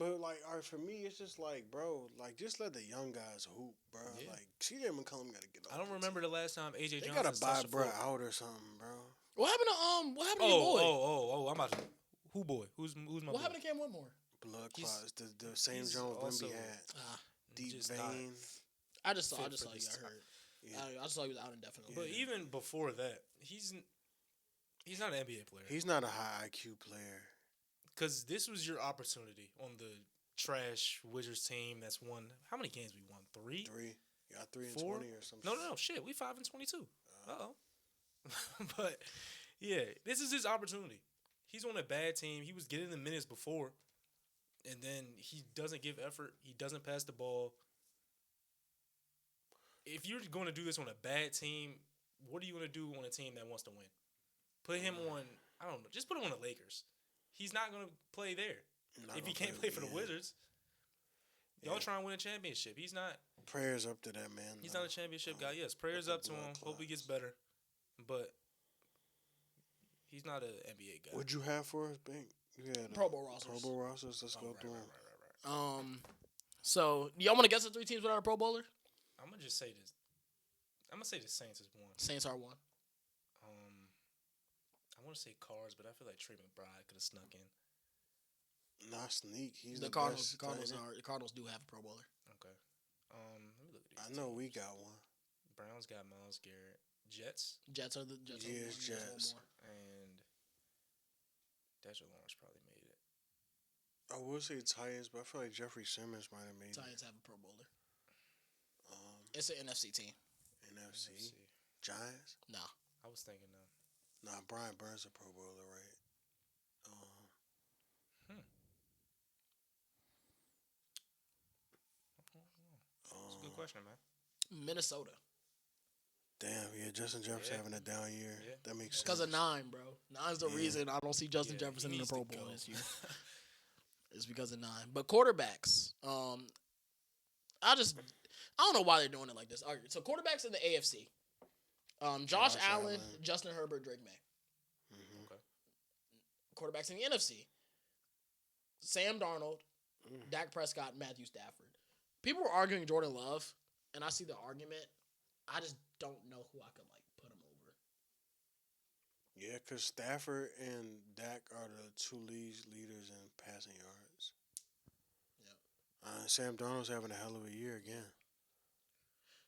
all right, for me, it's just like, bro, like, just let the young guys hoop, bro. Yeah. Like, C.J. McCollum got to get off. I don't remember the last time A.J. They Johnson got to buy bro floor. out or something, bro. What happened to your boy? I'm about to. Who boy? Who's my boy? What happened to Cam Whitmore? Blood clots. The same Jones Wimby had. Deep vein. I just saw he got hurt. Yeah. I just saw he was out indefinitely. But even before that, he's not an NBA player. He's not a high IQ player. Because this was your opportunity on the trash Wizards team that's won. How many games we won? 3? 3. You got 3 and 4? 20 or something. No. Shit, we 5 and 22. Uh-oh. But, yeah, this is his opportunity. He's on a bad team. He was getting the minutes before. And then he doesn't give effort. He doesn't pass the ball. If you're going to do this on a bad team, what are you going to do on a team that wants to win? Put him on, I don't know, just put him on the Lakers. He's not going to play there. If he can't play for the Wizards, y'all try and win a championship. He's not. Prayers up to that man. He's not a championship guy. Yes, prayers up to him. Hope he gets better. But he's not an NBA guy. What'd you have for us, Bink? You had Pro Bowl rosters. Pro Bowl rosters. Let's go through them. Right. So y'all want to guess the 3 teams without a Pro Bowler? I'm gonna just say this. I'm gonna say the Saints is 1. Saints are 1. I want to say Cards, but I feel like Trey McBride could have snuck in. Not sneak. He's the Cardinals. The Cardinals do have a Pro Bowler. Okay. Let me look at these. I know teams. we got one. Browns got Myles Garrett. Jets. Jets are the Jets. Yes, Jets. And Deshaun Lawrence probably made it. I would say Titans, but I feel like Jeffrey Simmons might have made Titans have a Pro Bowler. It's an NFC team. NFC. Giants? No. I was thinking no. Nah, Brian Burns a Pro Bowler, right? That's a good question, man. Minnesota. Damn, yeah, Justin Jefferson having a down year. Yeah. That makes sense. Because of 9, bro. 9's the reason I don't see Justin Jefferson in the Pro Bowl this year. It's because of 9. But quarterbacks, I don't know why they're doing it like this. All right, so quarterbacks in the AFC. Josh Allen, Justin Herbert, Drake May. Mm-hmm. Okay. Quarterbacks in the NFC. Sam Darnold, Dak Prescott, and Matthew Stafford. People were arguing Jordan Love, and I see the argument. I just don't know who I could put him over. Yeah, because Stafford and Dak are the two leaders in passing yards. Sam Darnold's having a hell of a year again.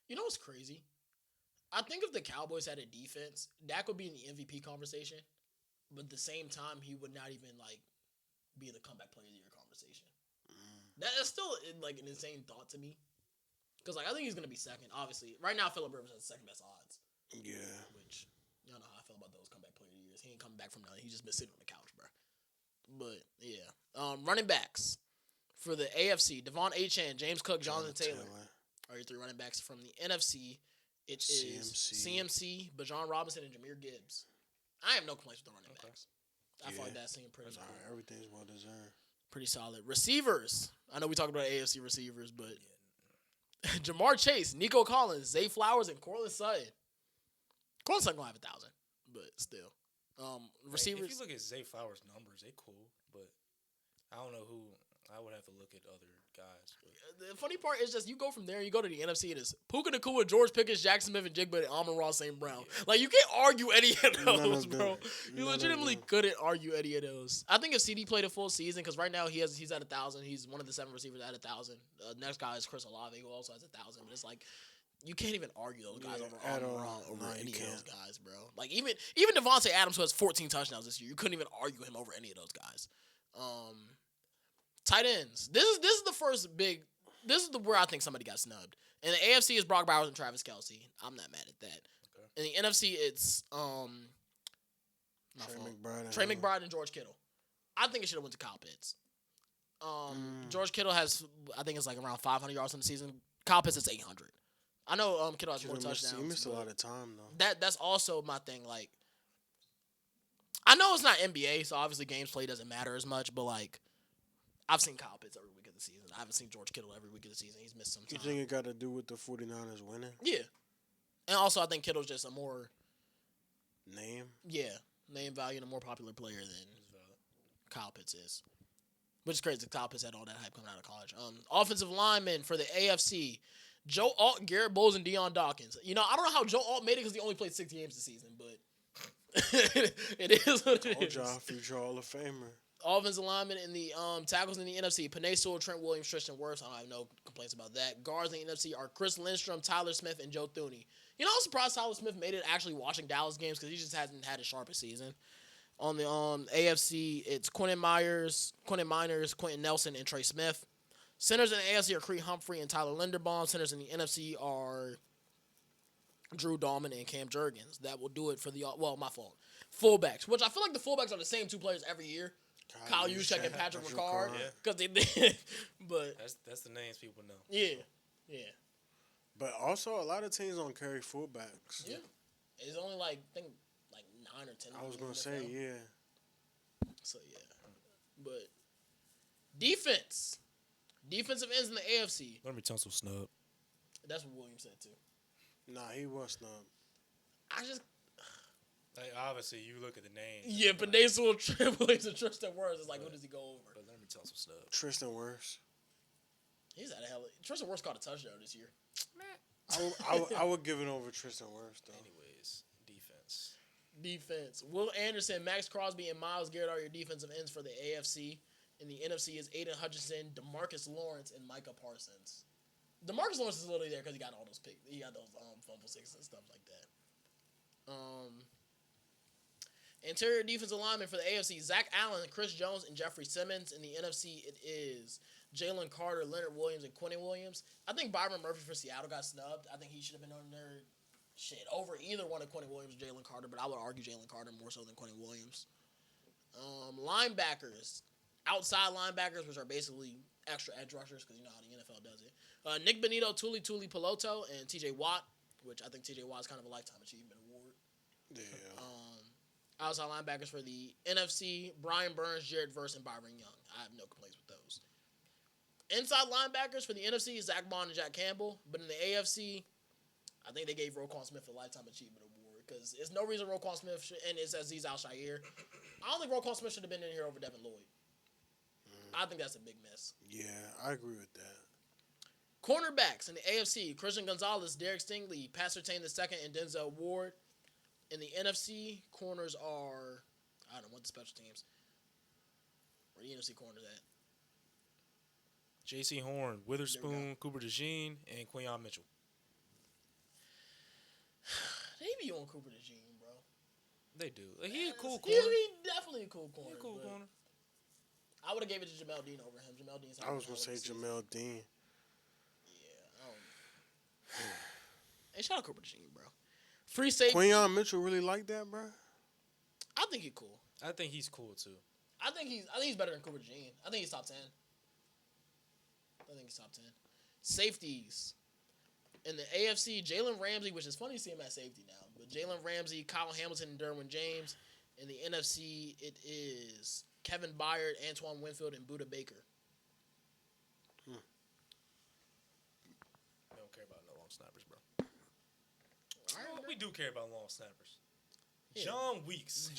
You know what's crazy? I think if the Cowboys had a defense, Dak would be in the MVP conversation, but at the same time, he would not even be in the comeback player of the year conversation. That's still an insane thought to me, because I think he's gonna be second. Obviously, right now Phillip Rivers has the second best odds. Yeah. Which y'all know how I feel about those comeback player of the years. He ain't coming back from nothing. He's just been sitting on the couch, bro. But yeah, running backs for the AFC: Devon Achane, James Cook, Jonathan Taylor are your three running backs. From the NFC, it is CMC, Bijan Robinson, and Jahmyr Gibbs. I have no complaints with the running backs. I feel like that seemed pretty cool. Everything's well deserved. Pretty solid. Receivers. I know we talked about AFC receivers, but Jamar Chase, Nico Collins, Zay Flowers, and Cortland Sutton. Cortland Sutton gonna have 1,000, but still. Receivers. If you look at Zay Flowers' numbers, they cool, but I don't know who. I would have to look at other guys. But. The funny part is just you go from there, you go to the NFC, it is Puka Nacua, George Pickens, Jackson Smith, and Jigba, and Amon-Ra St. Brown. Yeah. You can't argue any of those, bro. You legitimately couldn't argue any of those. I think if CD played a full season, because right now he's at 1,000. He's one of the 7 receivers at 1,000. Next guy is Chris Olave, who also has 1,000. But it's you can't even argue those guys over any of those guys, bro. Even Devontae Adams, who has 14 touchdowns this year, you couldn't even argue him over any of those guys. Tight ends. This is the first big. This is where I think somebody got snubbed. In the AFC, is Brock Bowers and Travis Kelce. I'm not mad at that. Okay. In the NFC, it's Trey McBride and George Kittle. I think it should have went to Kyle Pitts. George Kittle has, I think it's around 500 yards in the season. Kyle Pitts is 800. I know Kittle has more touchdowns. He missed a lot of time though. That's also my thing. I know it's not NBA, so obviously games played doesn't matter as much, but I've seen Kyle Pitts every week of the season. I haven't seen George Kittle every week of the season. He's missed some time. You think it got to do with the 49ers winning? Yeah. And also, I think Kittle's just a more... Name? Yeah. Name value and a more popular player than Kyle Pitts is. Which is crazy. Kyle Pitts had all that hype coming out of college. Offensive linemen for the AFC. Joe Alt, Garrett Bowles, and Deion Dawkins. I don't know how Joe Alt made it because he only played 6 games this season, but it is what it is. Future Hall of Famer. Offensive linemen in the tackles in the NFC: Penei Sewell, Trent Williams, Tristan Wirfs. I don't have no complaints about that. Guards in the NFC are Chris Lindstrom, Tyler Smith, and Joe Thuney. I'm surprised Tyler Smith made it actually watching Dallas games because he just hasn't had his sharpest season. On the AFC, it's Quentin Miners, Quentin Nelson, and Trey Smith. Centers in the AFC are Creed Humphrey and Tyler Linderbaum. Centers in the NFC are Drew Dahlman and Cam Jurgens. That will do it for my fault. Fullbacks, which I feel like the fullbacks are the same 2 players every year. Kyle Juszczyk and Patrick Ricard, because they did, but that's the names people know. Yeah. But also, a lot of teams don't carry fullbacks. Yeah, it's only I think 9 or 10. I was gonna say yeah. So yeah, but defensive ends in the AFC. Let me Tunsil snub. That's what Williams said too. Nah, he was snubbed. I just. Obviously, you look at the names. Yeah, but Penei Sewell, Trent Williams, and Tristan Wirfs is who does he go over? But let me tell some stuff. Tristan Wirfs. He's out of hell. Tristan Wirfs caught a touchdown this year. I would give it over Tristan Wirfs though. Anyways, Defense. Will Anderson, Max Crosby, and Myles Garrett are your defensive ends for the AFC. In the NFC is Aiden Hutchinson, DeMarcus Lawrence, and Micah Parsons. DeMarcus Lawrence is literally there because he got all those picks. He got those fumble sixes and stuff like that. Interior defensive lineman for the AFC, Zach Allen, Chris Jones, and Jeffrey Simmons. In the NFC, it is Jalen Carter, Leonard Williams, and Quentin Williams. I think Byron Murphy for Seattle got snubbed. I think he should have been on there over either one of Quentin Williams or Jalen Carter, but I would argue Jalen Carter more so than Quentin Williams. Linebackers. Outside linebackers, which are basically extra edge rushers, because you know how the NFL does it. Nick Benito, Tuli Peloto, and T.J. Watt, which I think T.J. Watt is kind of a lifetime achievement award. Yeah. Outside linebackers for the NFC, Brian Burns, Jared Verse, and Byron Young. I have no complaints with those. Inside linebackers for the NFC, Zach Bond and Jack Campbell. But in the AFC, I think they gave Roquan Smith a lifetime achievement award, because there's no reason Roquan Smith and it's Aziz Al-Shaair. I don't think Roquan Smith should have been in here over Devin Lloyd. I think that's a big miss. Yeah, I agree with that. Cornerbacks in the AFC: Christian Gonzalez, Derek Stingley, Pat Surtain II, and Denzel Ward. In the NFC, corners are I don't know what the special teams. Where the NFC corners at? J.C. Horn, Witherspoon, Cooper DeJean, and Quinyon Mitchell. They be on Cooper DeJean, bro. They do. He a cool corner. He definitely a cool corner. He a cool corner. I would have gave it to Jamel Dean over him. Jamel Dean's. I was gonna say Jamel Dean. Yeah. Hey, shout out Cooper DeJean, bro. Free safety. Quinyon Mitchell really like that, bro. I think he's cool. I think he's cool too. I think he's better than Cooper DeJean. I think he's top 10. Safeties. In the AFC, Jalen Ramsey, which is funny to see him at safety now, but Jalen Ramsey, Kyle Hamilton, and Derwin James. In the NFC, it is Kevin Byard, Antoine Winfield, and Budda Baker. We don't care about no long snappers, bro. All right, We do care about long snappers. Yeah. John Weeks.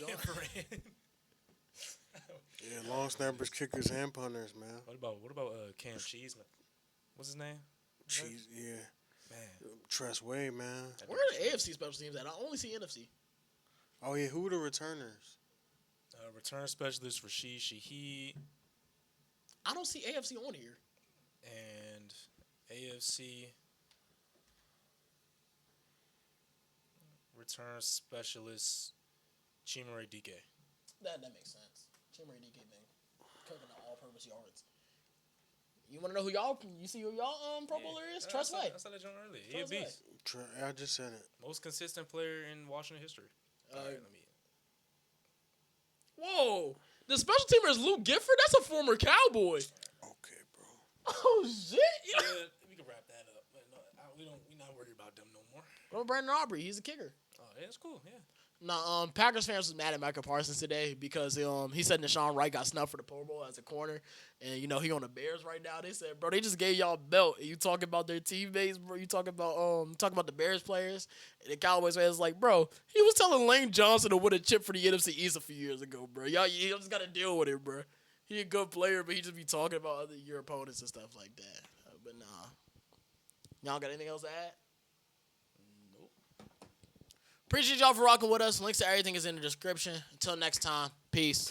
Yeah, long snappers, kickers, and punters, man. What about Cam Cheeseman? What's his name? Cheese, yeah. Man. Tress Way, man. Where are the AFC special teams at? I only see NFC. Oh, yeah, who are the returners? Return specialist Rashid Shaheed. I don't see AFC on here. And AFC return specialist Chimere DK. That makes sense. Chimere DK been cooking the all-purpose yards. You want to know who y'all? You see who y'all Pro Bowler is? Tress Way. I said that John earlier. He a beast. I just said it. Most consistent player in Washington history. Whoa! The special teamer is Luke Gifford. That's a former Cowboy. Okay, bro. Oh shit! Yeah, we can wrap that up. But no, we're not worried about them no more. What about Brandon Aubrey? He's a kicker. Oh, yeah, that's cool. Yeah. No, Packers fans was mad at Micah Parsons today because he said Deshaun Wright got snubbed for the Pro Bowl as a corner, and he on the Bears right now. They said, bro, they just gave y'all a belt. And you talking about their teammates, bro? You talking about the Bears players? And the Cowboys fans like, bro, he was telling Lane Johnson to win a chip for the NFC East a few years ago, bro. You just gotta deal with it, bro. He a good player, but he just be talking about your opponents and stuff like that. But nah, y'all got anything else to add? Appreciate y'all for rocking with us. Links to everything is in the description. Until next time, peace.